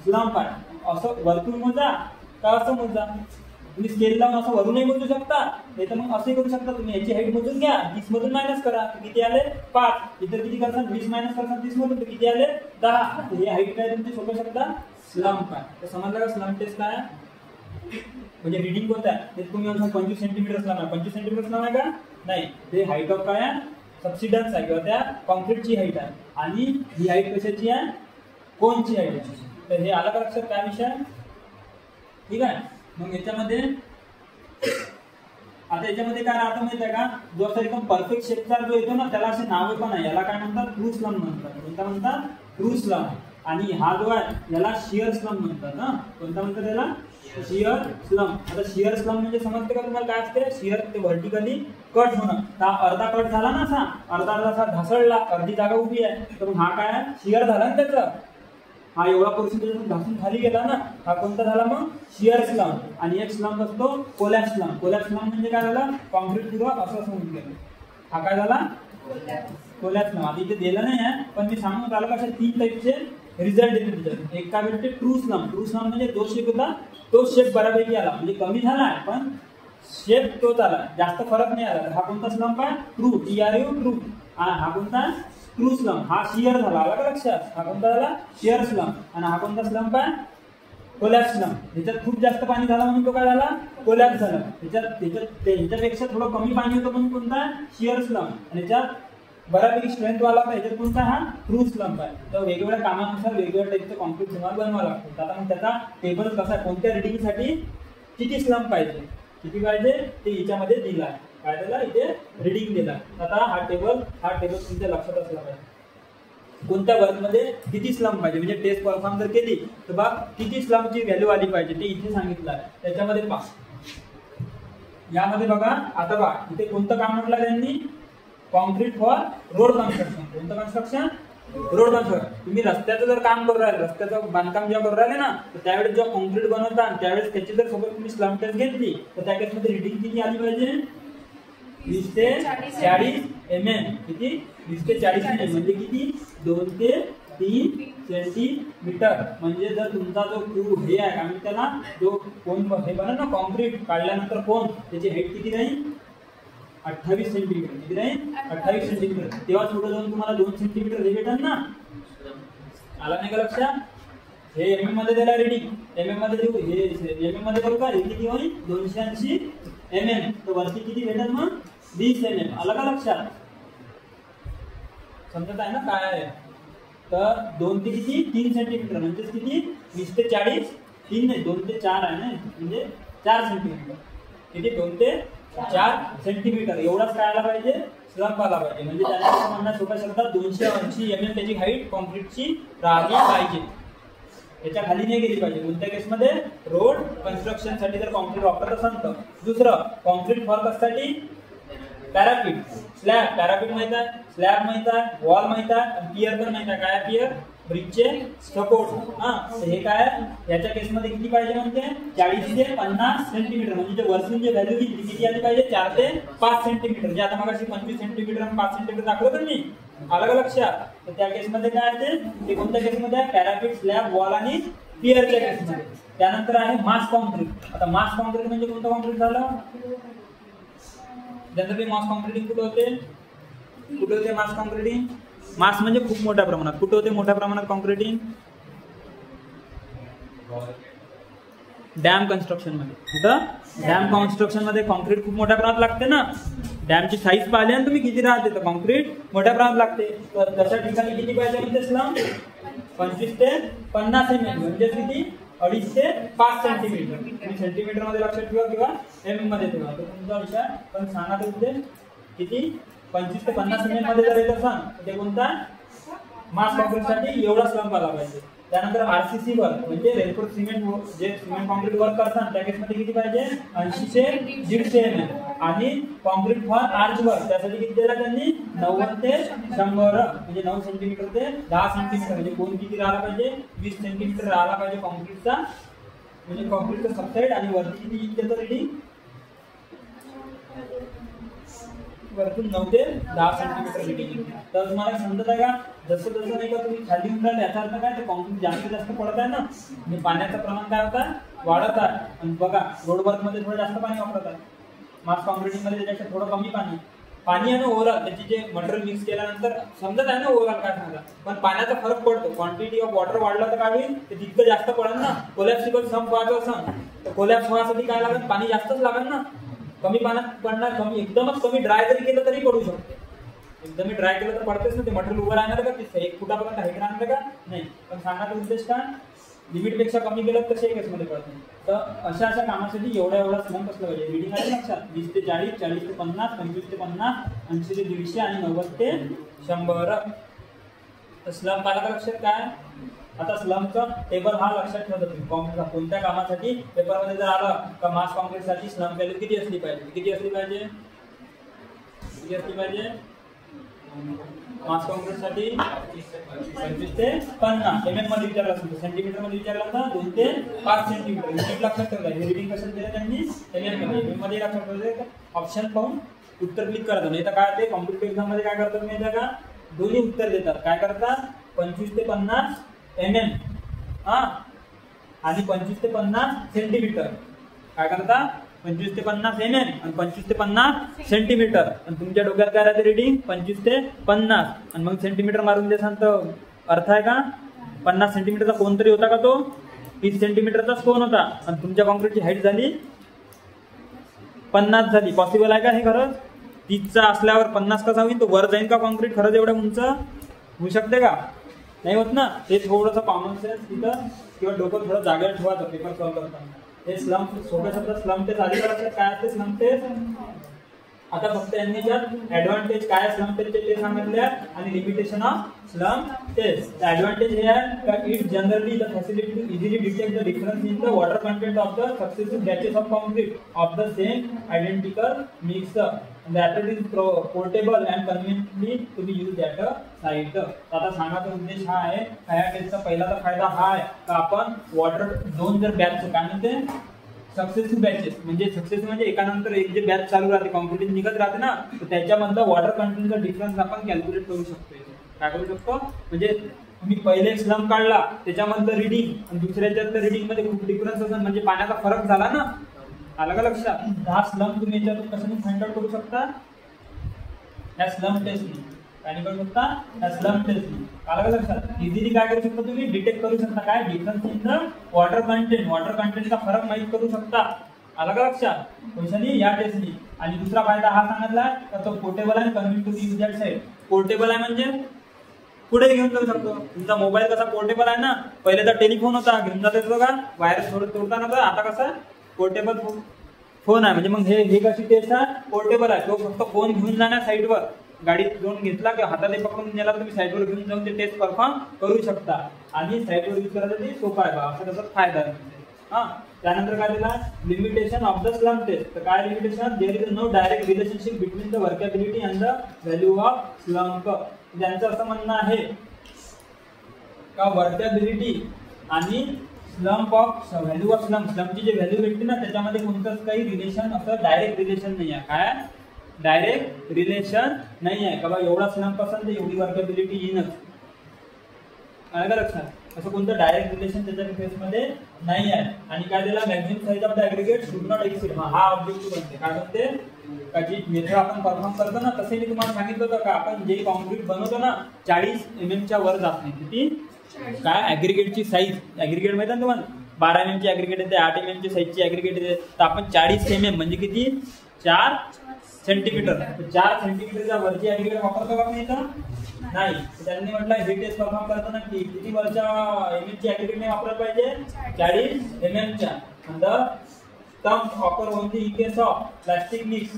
स्लम पाय. असं वरतून मोजा का असं मोजा. तुम्ही स्केल लावून असं वरूनही मोजू शकता, नाही तर मग असंही करू शकता. तुम्ही याची हाईट मोजून घ्या, 30 मधून मायनस करा, किती आले 5. इतर किती करतात 20 मायनस करतात 30 मधून, किती आले 10. हे हाईट काय तुमची सोपं शकता स्लम काय. तर समजलं का स्लम टेस्ट काय म्हणजे रीडिंग कोणतं आहे ते तुम्ही 25 सेंटीमीटर स्लम आहे. 25 सेंटीमीटर स्लम आहे का नाही, ते हाईट ऑफ काय आहे सबसिडन्स आहे किंवा त्या कॉन्क्रीटची हाईट आहे. आणि ही हाईट कशाची आहे कोनची हाईट आहे. तर हे आलं का लक्षात काय विषय, ठीक आहे. मग याच्यामध्ये आता याच्यामध्ये काय राहतं माहिती आहे का, जो असं एकदम परफेक्ट शेपचा जो येतो ना त्याला असे नाव पण आहे. याला काय म्हणतात ट्रू स्लम म्हणतात. कोणता म्हणतात ट्रू स्लम. आणि हा जो आहे याला शियर स्लम म्हणतात. ना कोणता म्हणतात त्याला शियर स्लम. आता शियर स्लम म्हणजे समजते का तुम्हाला काय असते, शियर ते व्हर्टिकली कट होणं. तर अर्धा कट झाला ना असा, अर्धा असा ढासळला, अर्धी जागा उभी आहे, तर मग हा काय शियर झाला ना त्याचा. हा एवढा पर्सेंटेज घासून खाली गेला ना, हा कोणता झाला मग शियर स्लम. आणि एक स्लम असतो कोलॅप्स स्लम. कोलॅप्स स्लम म्हणजे काय झालं कॉन्क्रीट पुरं असं असं होऊन गेलं. हा काय झाला कोलॅप्स स्लम. आधी इथे दिलं नाही आहे पण मी सांगून राहिलो कशा 3 टाईपचे रिझल्ट येते. एक काय भेटते ट्रू स्लम. ट्रू स्लम म्हणजे जो शेप होता तो शेप बऱ्यापैकी आला, म्हणजे कमी झाला आहे पण शेप तोच आला, जास्त फरक नाही आला. हा कोणता स्लम काय ट्रू, TRU ट्रू. हा कोणता ट्रू स्लम. हा शियर झाला, आला का लक्षात. हा कोणता झाला शियर स्लम. आणि हा कोणता स्लम काय कोलॅप्स स्लम. ह्याच्यात खूप जास्त पाणी झाला म्हणून तो काय झाला कोलॅप्स झाला. ह्याच्यापेक्षा थोडं कमी पाणी होतं म्हणून कोणता शियर स्लम. आणि ह्याच्यात बऱ्यापैकी स्ट्रेंथ वाला पाहिजे कोणता हा ट्रू स्लम आहे. तर वेगवेगळ्या कामानुसार वेगवेगळ्या टाईपचं कॉन्क्रीट तुम्हाला बनवावं लागतं. आता मग त्याचा टेबल कसा कोणत्या रिडिंगसाठी किती स्लम पाहिजे किती पाहिजे ते याच्यामध्ये दिला आहे. काय दिला इथे रिडिंग दिला. आता हा टेबल तुमच्या लक्षात असला पाहिजे. कोणत्या वर्कमध्ये किती स्लम पाहिजे म्हणजे टेस्ट परफॉर्म जर केली तर बघ किती स्लमची व्हॅल्यू आली पाहिजे ते इथे सांगितलं आहे. त्याच्यामध्ये पहा यामध्ये बघा. आता बघा इथे कोणतं काम म्हटलं त्यांनी कॉन्क्रीट फॉर रोड कन्स्ट्रक्शन. कोणतं कन्स्ट्रक्शन रोड कन्स्ट्रक्शन. तुम्ही रस्त्याचं जर काम करू राहिले, रस्त्याचं बांधकाम जेव्हा करू राहिले ना तर त्यावेळेस जेव्हा कॉन्क्रीट बनवता त्यावेळेस त्याची जर सोबत तुम्ही स्लम टेस्ट घेतली तर त्या केसमध्ये रिडिंग किती आली पाहिजे 20 ते 40 mm. किती 20 ते 40 mm म्हणजे किती 2 ते 3 सेंटीमीटर. म्हणजे जर तुमचा जो हे आहे आम्ही त्याला जो कोण हे बनव ना कॉन्क्रीट काढल्यानंतर कोण त्याची हाईट किती राहील 28 सेंटीमीटर. किती राहील 28 सेंटीमीटर. तेव्हा पुढे जाऊन तुम्हाला 2 सेंटीमीटर हे भेटेल ना. आला नाही का लक्षात. हे mm मध्ये दिला रिडिंग, mm मध्ये देऊ हे mm मध्ये करू का हे किती होईल 280 mm. तर वरती किती भेटेल मग 20 mm. आला का लक्षात. समजत आहे ना काय आहे. तर 2 ते किती 3 सेंटीमीटर म्हणजे किती 20 ते 40 3 नाही 2 ते 4 आहे ना म्हणजे 4 सेंटीमीटर. किती 2 ते 4 सेंटीमीटर एवढाच काय आला पाहिजे स्लम आला पाहिजे. म्हणजे त्याच्या म्हणणं सोप्या शब्दात 280 mm त्याची हाईट कॉन्क्रीटची राहिली पाहिजे. याच्या खाली नाही गेली पाहिजे. कोणत्या केसमध्ये रोड कन्स्ट्रक्शन साठी जर कॉन्क्रीट वापरत असाल तर. दुसरं कॉन्क्रीट फॉर कशासाठी पॅरापीट स्लॅब. पॅरापीट माहित आहे, स्लॅब माहित आहे, वॉल माहित आहे आणि पियर पण माहित आहे. काय पियर ब्रिजचे सपोर्ट. हे काय याच्या केसमध्ये किती पाहिजे म्हणते 40 ते 50 सेंटीमीटर. म्हणजे जे वरतून जे व्हॅल्यू घेतली किती आली पाहिजे 4 ते 5 सेंटीमीटर. जे आता मगाशी 25 सेंटीमीटर आणि 5 सेंटीमीटर दाखवलं तर मी अलग लक्षात. तर त्या केसमध्ये काय ते कोणत्या केसमध्ये पॅरापीट स्लॅब वॉल आणि पियरच्या केसमध्ये. त्यानंतर आहे मास कॉन्क्रीट. आता मास कॉन्क्रीट म्हणजे कोणतं कॉन्क्रीट झालं ज्याचं मास कॉन्क्रीटिंग कुठे होते कुठे होते मास कॉन्क्रीटिंग? मास म्हणजे खूप मोठ्या प्रमाणात. कुठे होते मोठ्या प्रमाणात कॉन्क्रीटिंग? डॅम कन्स्ट्रक्शन मध्ये. कुठं? डॅम कन्स्ट्रक्शन मध्ये कॉन्क्रीट खूप मोठ्या प्रमाणात लागते ना. डॅमची साईज पाहिली ना तुम्ही किती राहते, तर कॉन्क्रीट मोठ्या प्रमाणात लागते. तर तशा ठिकाणी किती पाहिजे म्हणजे स्लम? 25 ते 50 mm म्हणजे किती? 2.5 ते 5 सेंटीमीटर. तुम्ही सेंटीमीटर मध्ये लक्षात ठेवा किंवा mm मध्ये ठेवा. तर तुमचा विषय पण सांगा ते किती? 25 ते 50 mm मध्ये जर येत असाल ते कोणता मास कॉन्क्रीट साठी एवढा स्लम आला पाहिजे. त्यानंतर आरसीसी वर्क म्हणजे रेनफोर्स सिमेंट, जे सिमेंट कॉन्क्रीट वर्क करतात त्या केस मध्ये किती पाहिजे? 80 ते 150 mm. आणि कॉन्क्रीट फॉर आर्च वर्क त्यासाठी किती दिला त्यांनी? 90 ते 100 म्हणजे 9 सेंटीमीटर ते 10 सेंटीमीटर म्हणजे कोण किती राहिला पाहिजे? 20 सेंटीमीटर राहिला पाहिजे कॉन्क्रीटचा. म्हणजे कॉन्क्रीटचा सबसाइड. आणि वरती किती येतं रेडिंग? वरतून 9 ते 10 सेंटीमीटर रेडिंग. तर तुम्हाला समजत आहे का? जसं जसं नाही का तुम्ही खाली उतराल याचा अर्थ काय? ते कॉन्क्रीट जास्त पडत आहे ना, म्हणजे पाण्याचं प्रमाण काय होत आहे? वाढत आहे. आणि बघा रोड वर्क मध्ये थोडं जास्त पाणी वापरत आहे, मास कॉन्क्रीटिंग मध्ये त्याच्यापेक्षा थोडं कमी पाणी आहे ना ओव्हरऑल. त्याची जे मटेरियल मिक्स केल्यानंतर समजत आहे ना ओव्हरऑल काय सांगा. पण पाण्याचा फरक पडतो. क्वांटिटी ऑफ वॉटर वाढला तर काय होईल? ते तितकं जास्त पडेल ना. कोलॅप्सिबल सम्प व्हायचं असं तर कोलॅप्स व्हायसाठी काय लागेल? पाणी जास्तच लागेल ना. कमी पाण्यात पडणार, कमी एकदमच कमी ड्राय जरी केलं तरी पडू शकते. एकदम ड्राय केलं तर पडतेच ना. ते मटेरियल उभं राहणार का? ते 1 फुटापर्यंत हाईट राहणार का? नाही. पण सांगायचा उद्देश काय? लिमिट पेक्षा कमी केलं तर तसे केसमध्ये पडत नाही. तर अशा कामासाठी एवढा स्लम असलं पाहिजे. रीडिंग आहे लक्षात? 20 ते 40, 40 ते 50, 25 ते 50, 80 ते 150 आणि 90 ते 100. तर स्लम आला का लक्षात काय? आता स्लमचं टेबल हा लक्षात ठेवतो तुम्ही. कोणत्या कामासाठी पेपरमध्ये जर आलं का मास कॉन्क्रीटसाठी स्लम व्हॅल्यू किती असली पाहिजे? किती असली पाहिजे? किती असली पाहिजे? मास कॉन्क्रीटसाठी 25 ते 50 mm मध्ये विचारला असेल. सेंटीमीटर मध्ये विचारला होता 2 ते 5 सेंटीमीटर. युनिट लक्षात ठेवला. हे रीडिंग कसं दिलं त्यांनी? mm मध्ये लक्षात ठेवलं. ऑप्शन पाहून उत्तर क्लिक करायचं. नाही तर काय ते कॉम्पिटिटिव्ह एक्झाम मध्ये काय करतात माहिती आहे का? दोन्ही उत्तर देतात. काय करतात? 25 ते 50 mm आणि 25 ते 50 सेंटीमीटर. काय करता? 25 ते 50 mm आणि 25 ते 50 सेंटीमीटर. आणि तुमच्या डोक्यात काय राहते रीडिंग? 25 ते 50 आणि मग सेंटीमीटर मारून देसान तर अर्थ आहे का? 50 सेंटीमीटरचा कोण तरी होता का तो? 30 सेंटीमीटरचाच कोण होता. आणि तुमच्या कॉन्क्रीटची हाईट झाली 50 झाली. पॉसिबल आहे का हे खरंच? 30चा असल्यावर 50 कसा होईल? तो वर जाईल का कॉन्क्रीट खरंच एवढ्या उंच? होऊ शकते का? नाही होत ना. हे थोडंसं कॉमन सेन्स तिथं किंवा डोकं थोडं जागेवर ठेवायचं पेपर सॉल्व्ह करताना. हे स्लम सोप्या शब्दात स्लम टेस्ट आधी लक्षात काय असते? Slum taste. आता फक्त यांनी ज्यात ऍडव्हान्टेज काय स्लम टेस्टचे ते सांगितले आणि limitation of slump test. Advantage हे आहे का it generally the facility to easily detect the difference in the water content of the successive batches of concrete of the same identical mixer. That it is portable and conveniently to be used at a site. आता सांगायचा उद्देश हा आहे. ह्या टेस्टचा पहिला फायदा हा आहे का आपण वॉटर दोन जर बॅच काय म्हणते सक्सेसिव्ह बॅचेस म्हणजे सक्सेसिव्ह म्हणजे एकानंतर एक जे बॅच चालू राहते कॉन्क्रीट निघत राहते ना, तर त्याच्यामधला वॉटर कंटेंटचा डिफरन्स आपण कॅल्क्युलेट करू शकतो. काय करू शकतो म्हणजे तुम्ही पहिले स्लम काढला त्याच्यामधलं रिडिंग आणि दुसऱ्याच्यात रिडिंग मध्ये खूप डिफरन्स असेल म्हणजे पाण्याचा फरक झाला ना. आलं का लक्षात? हा स्लम तुम्ही याच्यातून कसं फाइंड आउट करू शकता? या स्लम टेस्टने. काय करू शकता? या स्लम टेस्टने. आलं का लक्षात? इझिली काय करू शकता तुम्ही? डिटेक्ट करू शकता काय डिफरन्स इन द वॉटर कंटेंटचा फरक माहित करू शकता. आलं का लक्षात? क्वेश्चन या टेस्टने. आणि दुसरा फायदा हा सांगितला तर तो पोर्टेबल आणि convenient to use that side. Portable आहे म्हणजे पुढे घेऊन जाऊ शकतो. तुमचा मोबाईल कसा पोर्टेबल आहे ना. पहिले तर टेलिफोन होता घेऊन जात येतो का वायर तोडता नव्हता. आता कसं पोर्टेबल फोन आहे म्हणजे मग हे कशी टेस्ट आहे? पोर्टेबल आहे. तो फक्त फोन घेऊन जाण्या साईडवर गाडीत घेऊन घेतला किंवा हाताने पकडून नेला तुम्ही साईडवर घेऊन जाऊन ते टेस्ट परफॉर्म करू शकता. आणि साईडवर यूज करायसाठी सोपा आहे बा असं त्याचा फायदा आहे. त्यानंतर काय दिला? Limitation of the slump test. तर काय limitation? There is no direct relationship between the workability and the value of slump. त्यांचं असं म्हणणं आहे का वर्केबिलिटी आणि स्लम्प ऑफ व्हॅल्यू ऑफ स्लमची जे व्हॅल्यू भेटते ना त्याच्यामध्ये कोणतंच काही रिलेशन असं डायरेक्ट रिलेशन नाही आहे. काय डायरेक्ट रिलेशन नाही आहे का बा एवढा स्लम्प असेल तर एवढी वर्केबिलिटी येईनच. आलं का लक्षात? असं कोणतं डायरेक्ट रिलेशन त्याच्या केसमध्ये नाही आहे. आणि काय दिला, maximum size of the aggregate should not exceed. हा ऑब्जेक्टिव्ह बनते. काय म्हणते का जी मेथड आपण परफॉर्म करतो ना, तसे मी तुम्हाला सांगितलं होतं का आपण जे कॉन्क्रीट बनवतो ना 40 mm च्या वर जात नाही. किती काय ऍग्रीगेटची साईज, ऍग्रीगेट माहिती ना तुम्हाला 12 mm ची ऍग्रीगेट येते, 8 mm ची साईजची ऍग्रीगेट येते. तर आपण 40 mm म्हणजे किती 4 सेंटीमीटर, 4 सेंटीमीटरच्या वरची ऍग्रीगेट वापरतो का आपण इथं नाही. त्यांनी म्हटलं हे टेस्ट परफॉर्म करताना किती वरच्या mm ची ऍग्रीगेट नाही वापरायला पाहिजे 40 mm च्या. and the terms occur only in case of plastic mix,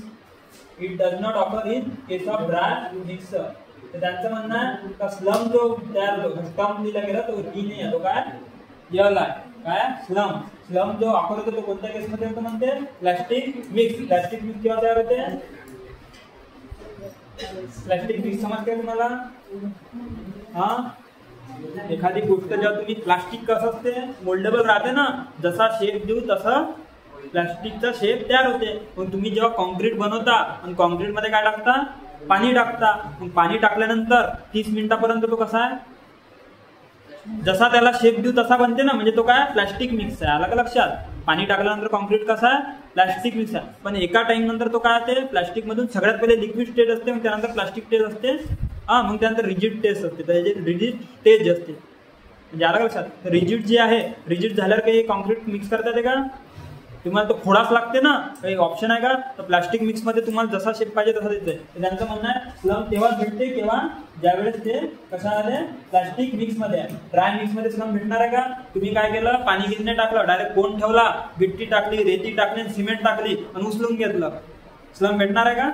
it does not occur in case of dry mixer. तर त्यांचं म्हणणं आहे का स्लम जो तयार होतो, स्टम्प दिला गेला तो डी नाही आहे, तो काय यल आहे. काय स्लम, स्लम जो ऑकर होतो तो कोणत्या केसमध्ये होतो म्हणते प्लास्टिक मिक्स. प्लास्टिक मिक्स केव्हा तयार होते, प्लास्टिक मिक्स समजते तुम्हाला. हा एखादी गोष्ट जेव्हा तुम्ही प्लास्टिक कसं असते मोल्डेबल राहते ना, जसा शेप देऊ तसा प्लास्टिकचा शेप तयार होते. पण तुम्ही जेव्हा कॉन्क्रीट बनवता आणि कॉन्क्रीट मध्ये काय टाकता, पाणी टाकता. मग पाणी टाकल्यानंतर 30 मिनिटापर्यंत तो कसा आहे, जसा त्याला शेप देऊ तसा बनते ना, म्हणजे तो काय प्लास्टिक मिक्स आहे. आलं का लक्षात. पाणी टाकल्यानंतर कॉन्क्रीट कसा आहे प्लास्टिक मिक्स आहे. पण एका टाइम नंतर तो काय होते, प्लास्टिक मधून सगळ्यात पहिले लिक्विड स्टेज असते, मग त्यानंतर प्लास्टिक स्टेज असते, मग त्यानंतर रिजिड स्टेज असते. तर रिजिड स्टेज असते म्हणजे आलं का लक्षात. रिजिड जे आहे, रिजिड झाल्यावर काही कॉन्क्रीट मिक्स करता येते का, तुम्हाला तो खोडाच लागते ना, काही ऑप्शन आहे का. तर प्लास्टिक मिक्स मध्ये तुम्हाला जसा शेप पाहिजे तसा देते. त्यांचं म्हणणं आहे स्लम तेव्हाच भेटते केव्हा, ज्यावेळेस ते कशा आले प्लास्टिक मिक्स मध्ये आहे. ड्राय मिक्स मध्ये स्लम भेटणार आहे का. तुम्ही काय केलं, पाणी गिरणे टाकलं, डायरेक्ट कोण ठेवला, गिट्टी टाकली, रेती टाकली, सिमेंट टाकली आणि उचलून घेतलं, स्लम भेटणार आहे का.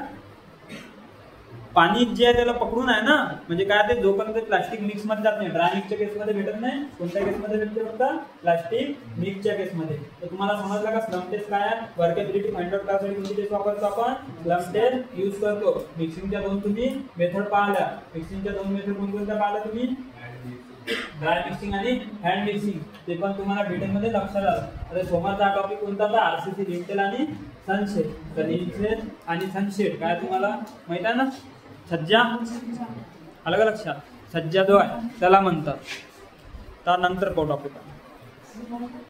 पाणी जे आहे त्याला पकडून आहे ना, म्हणजे काय ते जोपर्यंत प्लास्टिक मिक्स मध्ये जात नाही. ड्राय मिक्सच्या केसमध्ये भेटत नाही. कोणत्या केसमध्ये भेटते फक्त प्लास्टिक मिक्सच्या केसमध्ये. तर तुम्हाला समजलं का स्लम टेस्ट काय आहे. वर्केबिलिटी फाइंड आउट करण्यासाठी कोणती टेस्ट वापरतो आपण, स्लम टेस्ट यूज करतो. मिक्सिंगच्या दोन तुम्ही मेथड पाहिल्या, मिक्सिंगच्या दोन मेथड कोणत्या पाहिल्या तुम्ही, ड्राय मिक्सिंग आणि हँड मिक्सिंग. ते पण तुम्हाला डिटेल मध्ये लक्षात आलं. आता सोमवारचा टॉपिक कोणता होता, आरसीसी लिंटेल आणि सनशेड. तर लिंटेल आणि सनशेड काय तुम्हाला माहित आहे ना, सज्जा आलं का लक्षात. सज्जा जो आहे त्याला म्हणतात. त्यानंतर टॉपिक